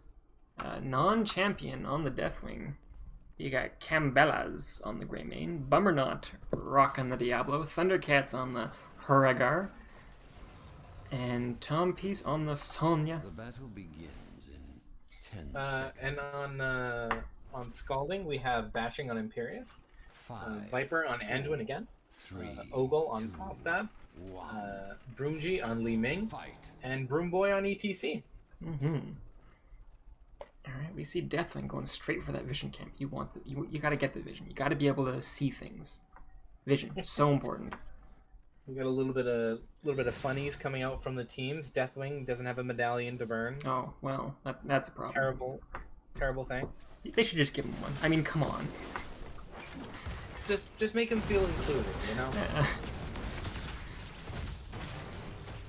non-champion on the Deathwing. You got Cambelas on the Greymane, Bummerknot rocking the Diablo, Thundercats on the Huragar, and Tom Peace on the Sonya. The battle begins in 10 And on Scalding, we have Bashing on Imperious, 5, Viper on Anduin again, 3, Ogle on 2, Falstad, 1. Broomji on Li Ming, Fight. and Broomboy on ETC. Alright, we see Deathwing going straight for that vision camp. You gotta get the vision. You gotta be able to see things. Vision, so important. We got a little bit of funnies coming out from the teams. Deathwing doesn't have a medallion to burn. Oh, well, that's a problem. Terrible thing. They should just give him one. I mean, come on. Just make him feel included, you know? Yeah.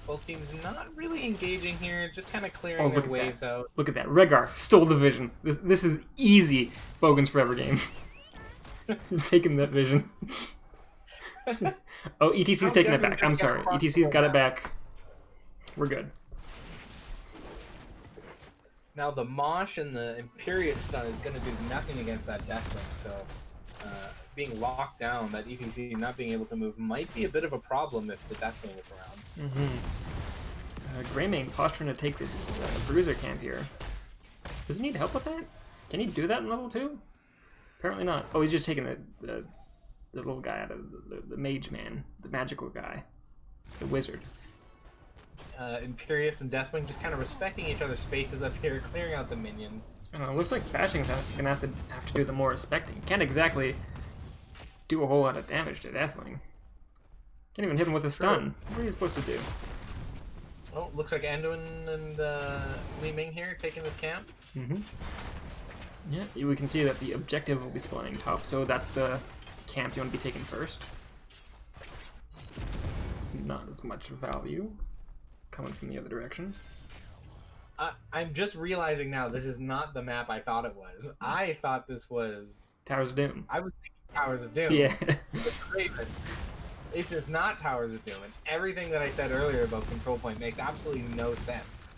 Both teams not really engaging here, just kind of clearing their waves out. Look at that. Rhaegar stole the vision. This is easy Bogan's Forever game. He's taking that vision. Oh, ETC's taking it back. I'm sorry. ETC's got it back. We're good. Now the Mosh and the Imperious stun is going to do nothing against that Deathwing, so being locked down, that ETC not being able to move might be a bit of a problem if the Deathwing is around. Greymane posturing to take this Bruiser camp here. Does he need help with that? Can he do that in level 2? Apparently not. Oh, he's just taking the the little guy out of the mage man, the magical guy, the wizard. Imperius and Deathwing just kind of respecting each other's spaces up here, clearing out the minions. I don't know, it looks like Bashing's gonna have to do the more respecting. Can't exactly do a whole lot of damage to Deathwing. Can't even hit him with a stun. What are you supposed to do? Oh, looks like Anduin and Li Ming here taking this camp. Mm-hmm. Yeah, we can see that the objective will be spawning top, so that's the camp you want to be taken first. Not as much value coming from the other direction. I'm just realizing now this is not the map I thought it was. I thought this was Towers of Doom. I was thinking Towers of Doom. Yeah. This is not Towers of Doom, and everything that I said earlier about Control Point makes absolutely no sense.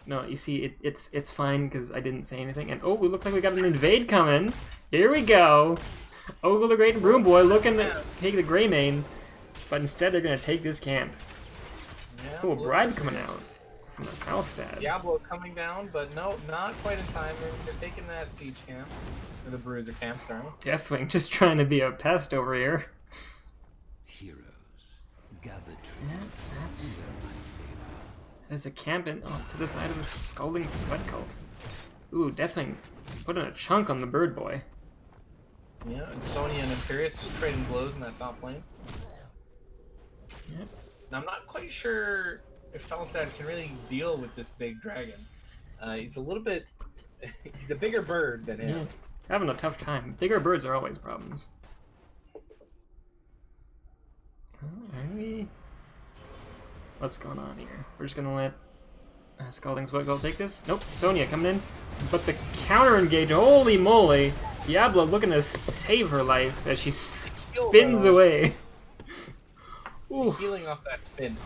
No, you see, it's fine because I didn't say anything. And oh, it looks like we got an invade coming. Here we go. Ogle the Great and Broom Boy looking to take the Grey Mane, but instead they're gonna take this camp. Yeah, Oh, a bride coming out from the Falstad. Diablo coming down, but no, not quite in time. They're taking that siege camp, or the Bruiser camp, sorry. Definitely just trying to be a pest over here. Heroes, gather true. Yeah, there's a camp in, to the side of the Scalding Sweat Cult. Ooh, definitely putting a chunk on the Bird Boy. Yeah, and Sonya and Imperius just trading blows in that top lane. Yep. Now, I'm not quite sure if Falstad can really deal with this big dragon. He's a little bit... he's a bigger bird than him. Yeah, having a tough time. Bigger birds are always problems. Alright. What's going on here? We're just gonna let Scalding Sweat Cult take this. Nope, Sonya coming in. But the counter engage, holy moly! Diablo looking to save her life as she spins away. Ooh. Healing off that spin,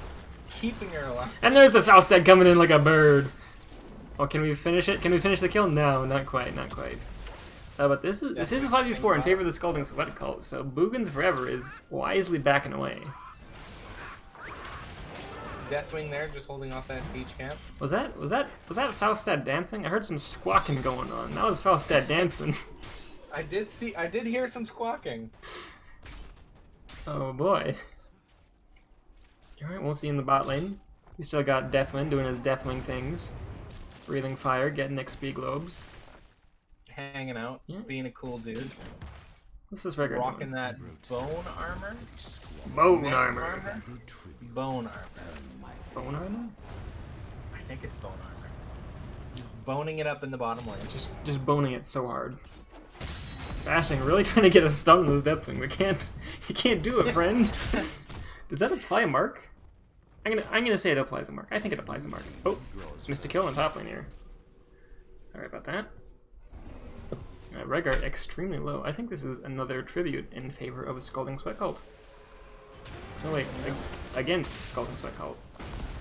keeping her alive. And there's the Falstad coming in like a bird. Oh, can we finish it? Can we finish the kill? No, not quite, not quite. But this is a 5v4 in favor of the Scalding Sweat Cult, so Boogans Forever is wisely backing away. Deathwing there, just holding off that siege camp. Was that Falstad dancing? I heard some squawking going on. That was Falstad dancing. I did hear some squawking. Oh boy. Alright, we'll see in the bot lane. We still got Deathwing doing his Deathwing things. Breathing fire, getting XP globes. Hanging out, being a cool dude. What's this record rocking doing? that bone armor? Bone armor. Bone armor. Bone armor? I think it's bone armor. Just boning it up in the bottom lane. Just boning it so hard. Bashing, really trying to get a stun on this Deathwing. You can't do it, friend. Does that apply a mark? I'm gonna say it applies a mark. I think it applies a mark. Oh, missed a kill on top lane here. Sorry about that. Regard extremely low. I think this is another tribute in favor of a Scalding Sweat Cult. No wait, against Scalding Sweat Cult.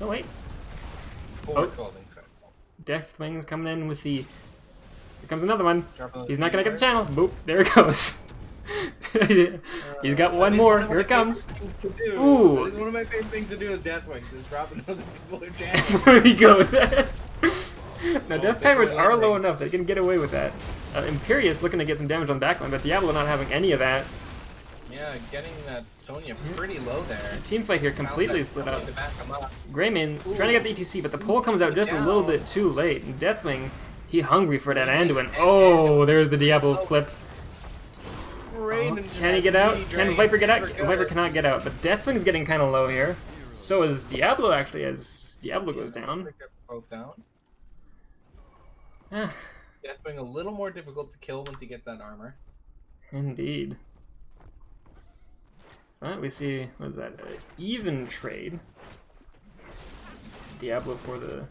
No wait. For Scalding Sweat Cult. Deathwing's coming in with the... Here comes another one. He's not gonna get the channel. Boop, there it goes. He's got one more. Here it comes. Ooh. One of my favorite things to do is Deathwing. Just dropping those people their channel. There he goes. Now, death timers are low enough. They can get away with that. Imperius looking to get some damage on the backline, but Diablo not having any of that. Yeah, getting that Sonya pretty low there. Team fight here completely split up. Greymane trying to get the ETC, but the pull comes out just a little bit too late. And Deathwing, he hungry for that Anduin. Oh, there's the Diablo flip. Oh, can he get out? Can Viper get out? Viper cannot get out, but Deathwing's getting kind of low here. So is Diablo actually, as Diablo goes down. Deathwing a little more difficult to kill once he gets that armor. Indeed. Alright, we see, what is that, even trade. Diablo for the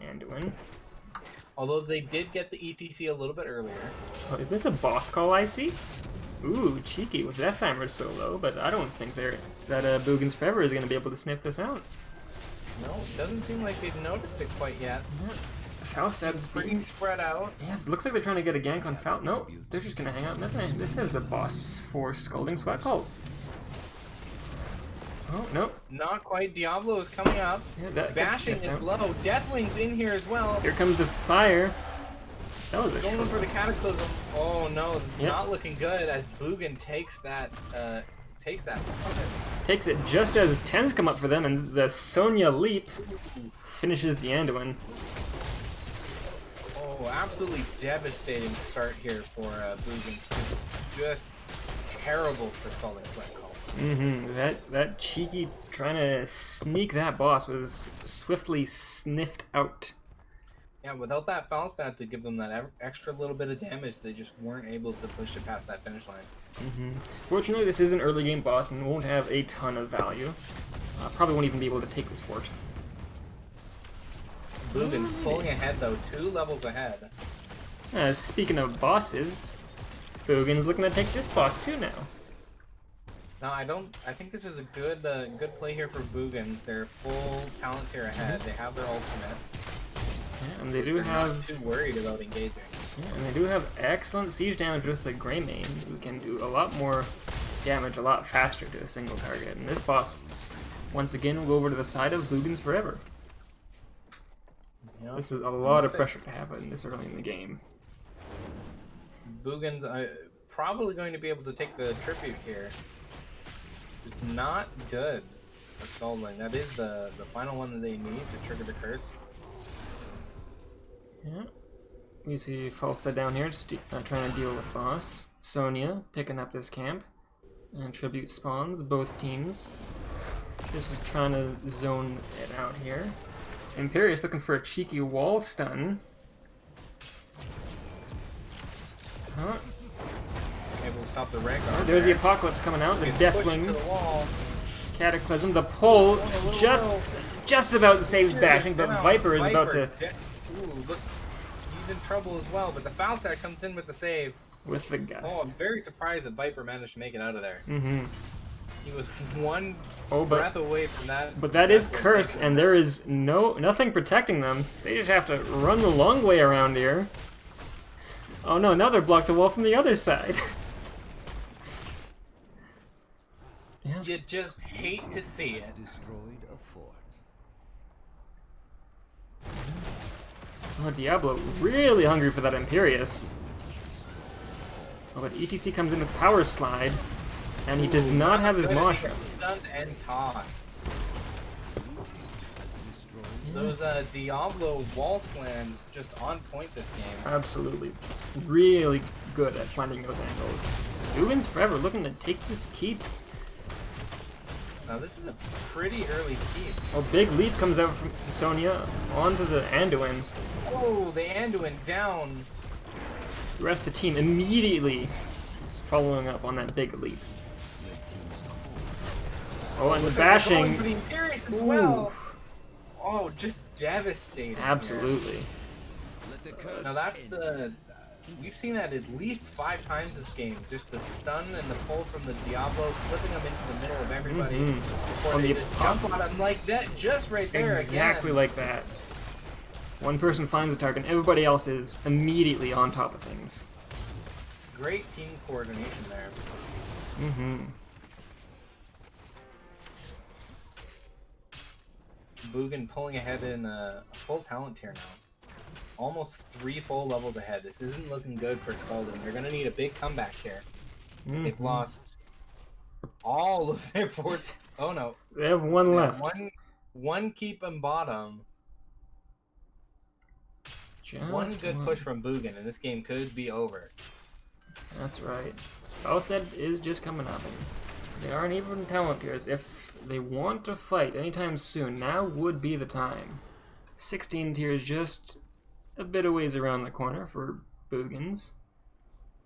Anduin. Although they did get the ETC a little bit earlier. Oh, is this a boss call I see? Ooh, cheeky with death timer so low, but I don't think that Boogans Forever is going to be able to sniff this out. No, it doesn't seem like they've noticed it quite yet. Yeah. Falstad's pretty spread out. Yeah, looks like they're trying to get a gank on Fal. No, they're just going to hang out. Nothing. This is the boss for Scalding Sweat Cult. Oh, no. Not quite. Diablo is coming up. Yeah, Bashing is low. Deathwing's in here as well. Here comes the fire. That was a Going short for the one. Cataclysm. Oh no, Yep. not looking good as Boogan takes that. Takes it just as 10s come up for them, and the Sonya leap finishes the Anduin. Oh, absolutely devastating start here for Boogan. Just terrible for Scalding Sweat Call. That cheeky trying to sneak that boss was swiftly sniffed out. Yeah, without that foul stat to give them that extra little bit of damage, they just weren't able to push it past that finish line. Fortunately, this is an early game boss and won't have a ton of value. Probably won't even be able to take this fort. Boogan pulling ahead though, 2 levels ahead. Speaking of bosses, Boogans looking to take this boss too now. No, I think this is a good play here for Boogans. They're full talent tier ahead. They have their ultimates. Yeah, and they do They're have. not too worried about engaging. Yeah, and they do have excellent siege damage with the Greymane, who can do a lot more damage a lot faster to a single target. And this boss, once again, will go over to the side of Boogans forever. You know, This is a lot of pressure to happen this early in the game. Boogans probably going to be able to take the tribute here. It's not good for Scalding. That is the final one that they need to trigger the curse. Yeah. We see Falsa down here, just trying to deal with boss. Sonya picking up this camp. And tribute spawns, both teams. This is trying to zone it out here. Imperius looking for a cheeky wall stun. Huh? Able to stop the Rengar. There's the Apocalypse coming out, the Gets pushed to Deathwing. the wall. Cataclysm, the pull just about saves bashing, but Viper is about to Ooh, look, he's in trouble as well, but the foul stat comes in with the save. with the gust. Oh, I'm very surprised that Viper managed to make it out of there. He was one Oh, breath away from that. But that is curse, and there is nothing protecting them. They just have to run the long way around here. Oh no, now they're blocked the wall from the other side. Yes. You just hate to see it. Destroyed a fort. Oh, Diablo really hungry for that Imperius. Oh, but ETC comes in with Power Slide, and he does not have his Mosh. Stunned and tossed. Those Diablo wall slams just on point this game. Absolutely. Really good at finding those angles. Boogans forever looking to take this keep. Now this is a pretty early keep. Oh, big leap comes out from Sonya onto the Anduin. Oh, the Anduin down. The rest of the team immediately following up on that big leap. Oh, and the bashing. For the Imperius as well. Oh, just devastating. Absolutely. Now that's the. We've seen that at least 5 times this game. Just the stun and the pull from the Diablo, flipping them into the middle of everybody before On they the just jump on them like that, just right there Exactly again. like that. One person finds a target, and everybody else is immediately on top of things. Great team coordination there. Boogan pulling ahead in a full talent tier now. Almost 3 full levels ahead. This isn't looking good for Scalding. They're going to need a big comeback here. They've lost all of their forts. Oh no. They have one left. One keep in bottom. Just One good push from Boogan, and this game could be over. That's right. Falstad is just coming up. They aren't even talent tiers. If they want to fight anytime soon, now would be the time. 16 tiers just a bit of ways around the corner for Boogans.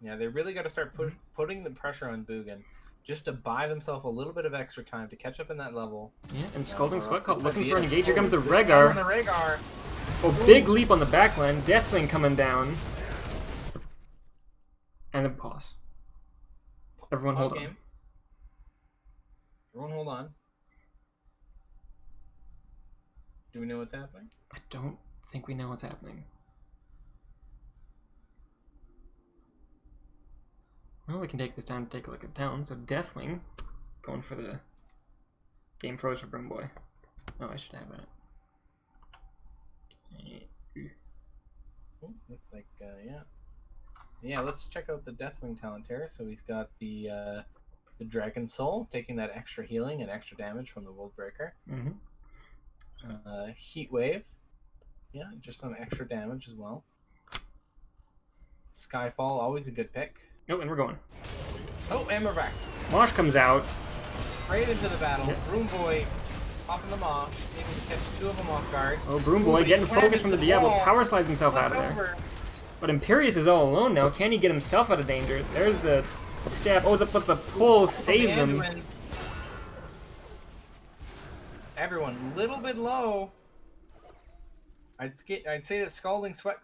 Yeah, they really got to start putting the pressure on Boogan just to buy themselves a little bit of extra time to catch up in that level. Yeah, and Scalding Sweat Cult This looking might for an be it. engage. Here comes the The stun Rhaegar. on the Rhaegar. Oh, big leap on the backline. Deathwing coming down. And a pause. Everyone hold on. Game. Everyone hold on. Do we know what's happening? I don't think we know what's happening. Well, we can take this time to take a look at the town. So Deathwing going for the game froze for Broom Boy. Oh, I should have that. Looks like yeah. Let's check out the Deathwing talent here. So he's got the Dragon Soul, taking that extra healing and extra damage from the World Breaker. Heat Wave, yeah, just some extra damage as well. Skyfall, always a good pick. Oh, and we're going. Oh, and we're back. Mosh comes out. Straight into the battle. Yep. Broom Boy popping them off, able to catch two of them off guard. Oh, Broom Boy getting focus from the Diablo. Power slides himself out of there. But Imperius is all alone now. Can he get himself out of danger? There's the stab. Oh, but the pull saves him. Everyone, a little bit low. I'd say that Scalding Sweat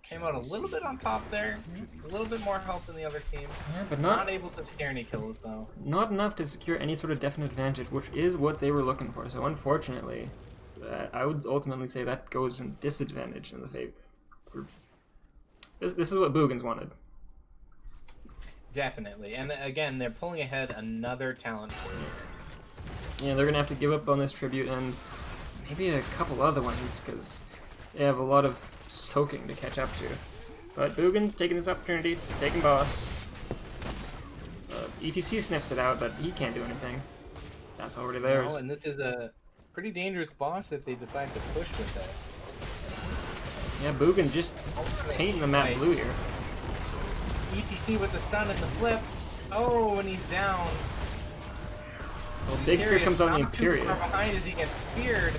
came out a little bit on top there. A little bit more help than the other team. Yeah, but not able to scare any kills, though. Not enough to secure any sort of definite advantage, which is what they were looking for. So unfortunately, I would ultimately say that goes in disadvantage in the favor. This is what Boogans wanted. Definitely. And again, they're pulling ahead another talent for you. Yeah, they're going to have to give up on this tribute and maybe a couple other ones, because they have a lot of soaking to catch up to. But Boogans taking this opportunity, taking boss. ETC sniffs it out, but he can't do anything. That's already theirs. Well, and this is a pretty dangerous boss if they decide to push with it. Yeah, Boogans just painting the map blue here. ETC with the stun and the flip. Oh, and he's down. Well, Big Fear comes on the Imperius. Not too far behind as he gets speared.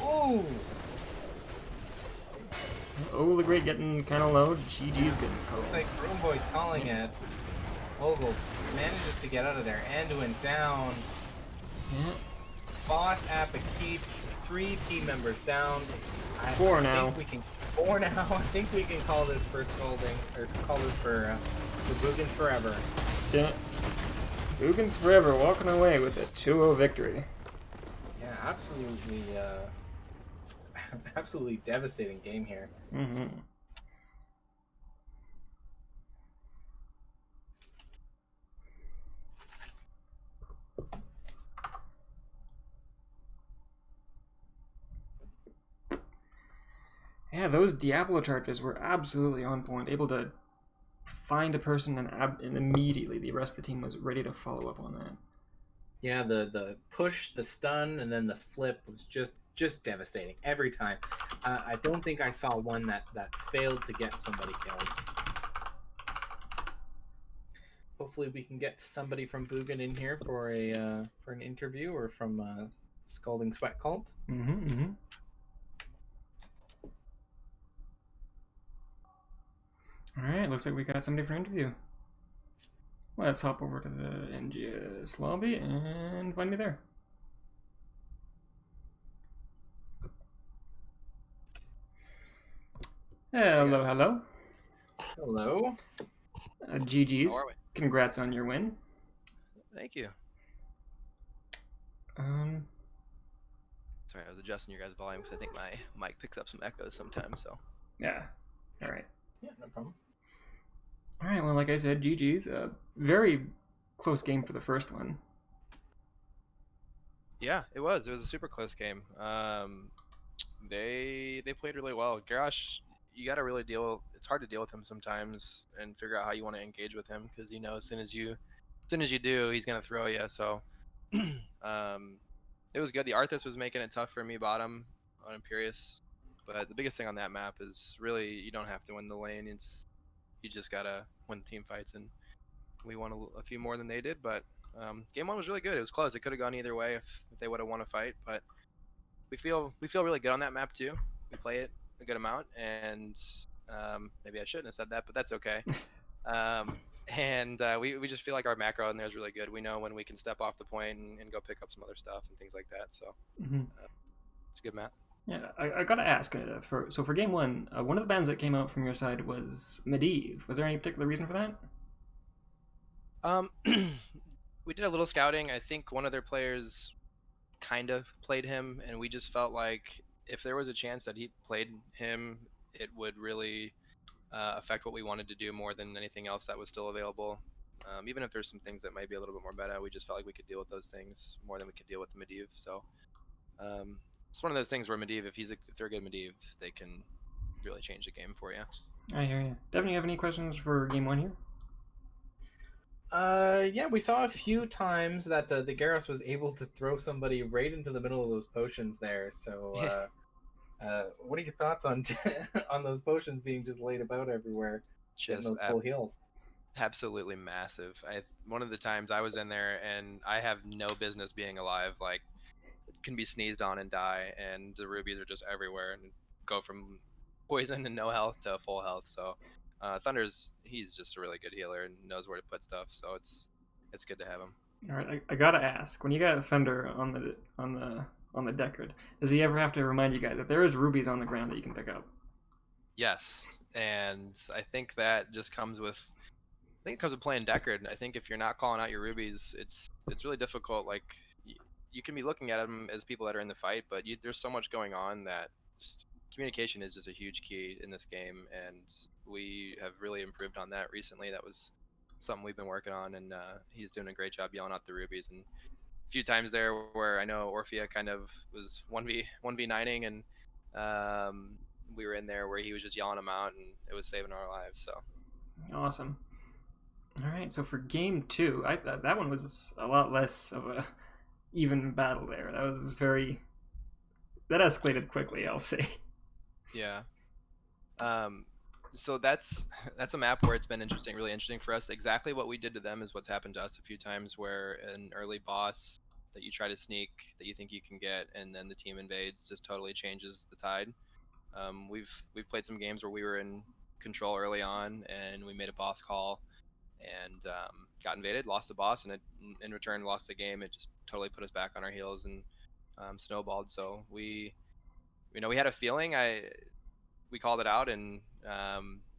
Ooh. Oh, the Great getting kind of low. GG's getting cold. Looks like Broom Boy's calling it. Ogle manages to get out of there. Anduin down. Yeah. Boss at the keep. 3 team members down. Four now. I think we can call this for Scalding, or call this for Boogans forever. Yeah. Boogans forever, walking away with a 2-0 victory. Yeah, absolutely, absolutely devastating game here. Mm-hmm. Yeah, those Diablo charges were absolutely on point. Able to find a person and immediately the rest of the team was ready to follow up on that. Yeah, the push, the stun, and then the flip was just devastating every time. I don't think I saw one that failed to get somebody killed. Hopefully we can get somebody from Boogan in here for an interview, or from Scalding Sweat Cult. Alright, looks like we got somebody for an interview. Let's hop over to the NGS lobby and find me there. Hello, hello. Hello. GG's. Congrats on your win. Thank you. Sorry, I was adjusting your guys' volume because I think my mic picks up some echoes sometimes. So. Yeah. All right. Yeah, no problem. All right. Well, like I said, GG's. Very close game for the first one. Yeah, it was. It was a super close game. They played really well. Garrosh, you got to really it's hard to deal with him sometimes and figure out how you want to engage with him, because as soon as you do, he's gonna throw you. So it was good. The Arthas was making it tough for me bottom on Imperius, but the biggest thing on that map is really you don't have to win the lane. You just gotta win the team fights, and we won a few more than they did. But game 1 was really good. It was close. It could have gone either way if they would have won a fight, but we feel really good on that map too. We play it a good amount, and maybe I shouldn't have said that, but that's okay. We just feel like our macro in there is really good. We know when we can step off the point and go pick up some other stuff and things like that. So it's a good map. Yeah, I gotta ask. For game 1, one of the bans that came out from your side was Medivh. Was there any particular reason for that? We did a little scouting. I think one of their players kind of played him, and we just felt like if there was a chance that he played him, it would really affect what we wanted to do more than anything else that was still available. Even if there's some things that might be a little bit more meta, we just felt like we could deal with those things more than we could deal with the Medivh. So it's one of those things where Medivh, if they're a good Medivh, they can really change the game for you. I hear you. Devin, you have any questions for game 1 here? Yeah, we saw a few times that the Gyarados was able to throw somebody right into the middle of those potions there. So, what are your thoughts on on those potions being just laid about everywhere, getting Just those full heals? absolutely massive. One of the times I was in there and I have no business being alive. Like, can be sneezed on and die, and the rubies are just everywhere and go from poison and no health to full health. So he's just a really good healer and knows where to put stuff. So it's good to have him. All right, I gotta ask: when you got Thunder on the Deckard, does he ever have to remind you guys that there is rubies on the ground that you can pick up? Yes, and I think that just comes with. I think it comes with playing Deckard. I think if you're not calling out your rubies, it's really difficult. Like you can be looking at them as people that are in the fight, but there's so much going on that just communication is just a huge key in this game, and we have really improved on that recently. That was something we've been working on, and he's doing a great job yelling out the rubies. And a few times there where I know Orphea kind of was 1v9ing, and we were in there where he was just yelling them out, and it was saving our lives. So Awesome. All right, so for game 2, I thought that one was a lot less of a even battle there. That escalated quickly, I'll say. yeah. So that's a map where it's been really interesting for us. Exactly what we did to them is what's happened to us a few times, where an early boss that you try to sneak that you think you can get, and then the team invades, just totally changes the tide. We've played some games where we were in control early on, and we made a boss call, and got invaded, lost the boss, and in return lost the game. It just totally put us back on our heels and snowballed. So we had a feeling. We called it out, and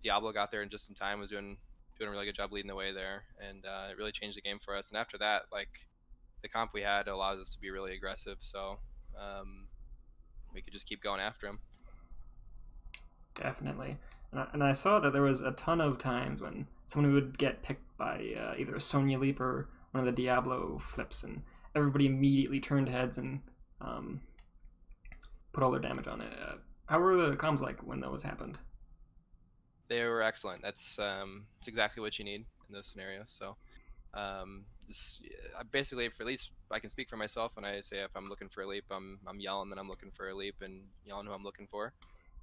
Diablo got there and just in time, was doing a really good job leading the way there, and it really changed the game for us. And after that, like the comp we had allows us to be really aggressive, so we could just keep going after him. Definitely. And I saw that there was a ton of times when someone would get picked by either a Sonya Leap or one of the Diablo flips, and everybody immediately turned heads and put all their damage on it. How were the comms like when those happened? They were excellent. That's it's exactly what you need in those scenarios. So basically, for at least I can speak for myself when I say if I'm looking for a leap, I'm yelling that I'm looking for a leap and yelling who I'm looking for.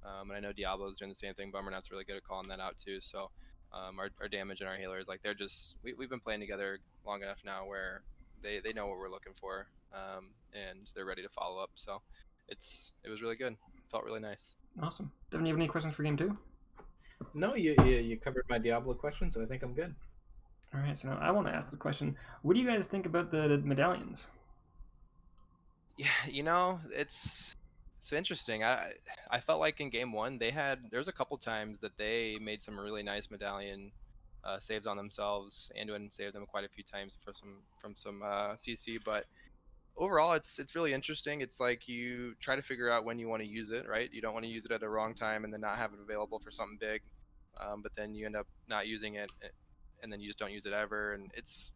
And I know Diablo's doing the same thing. Bummernut's really good at calling that out too. So our damage and our healers, like they're just we've been playing together long enough now where they know what we're looking for, and they're ready to follow up. So it was really good. Felt really nice. Awesome. Devin, you have any questions for game 2? No, you covered my Diablo question, so I think I'm good. All right, so now I want to ask the question: what do you guys think about the medallions? Yeah, it's interesting. I felt like in game 1 there's a couple times that they made some really nice medallion saves on themselves. Anduin saved them quite a few times from some CC, but overall it's really interesting. It's like you try to figure out when you want to use it, right? You don't want to use it at the wrong time and then not have it available for something big, but then you end up not using it, and then you just don't use it ever. And it's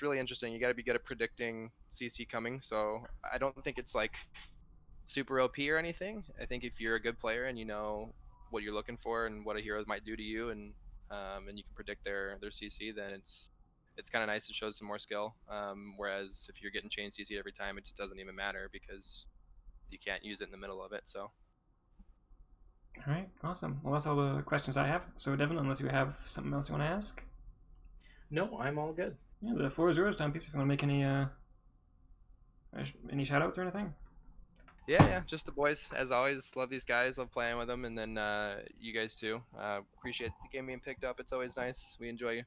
really interesting. You got to be good at predicting CC coming. So I don't think it's like super OP or anything. I think if you're a good player and you know what you're looking for and what a hero might do to you, and you can predict their CC, then it's kind of nice. It shows some more skill. Whereas if you're getting chain CC every time, it just doesn't even matter because you can't use it in the middle of it. So. All right, awesome. Well, that's all the questions I have. So, Devin, unless you have something else you want to ask? No, I'm all good. Yeah, the floor is yours, Timepiece, if you want to make any shout-outs or anything. Yeah, just the boys. As always, love these guys, love playing with them, and then you guys too. Appreciate the game being picked up. It's always nice. We enjoy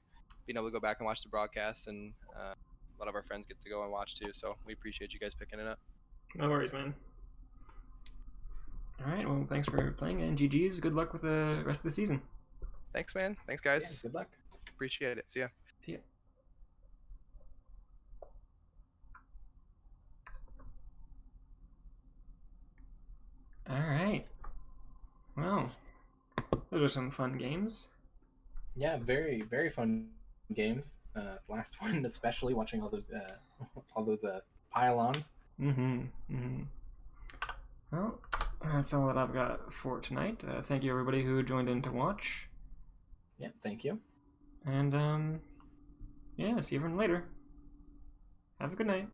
being able to go back and watch the broadcast, and a lot of our friends get to go and watch too, so we appreciate you guys picking it up. No worries, man. All right, well, thanks for playing, and GG's. Good luck with the rest of the season. Thanks, man. Thanks, guys. Yeah, good luck. Appreciate it. See ya. See ya. All right. Well, those are some fun games. Yeah, very, very fun games. Last one especially, watching all those pylons. Well, that's all that I've got for tonight. Thank you everybody who joined in to watch. Yeah, thank you. And yeah, see everyone later. Have a good night.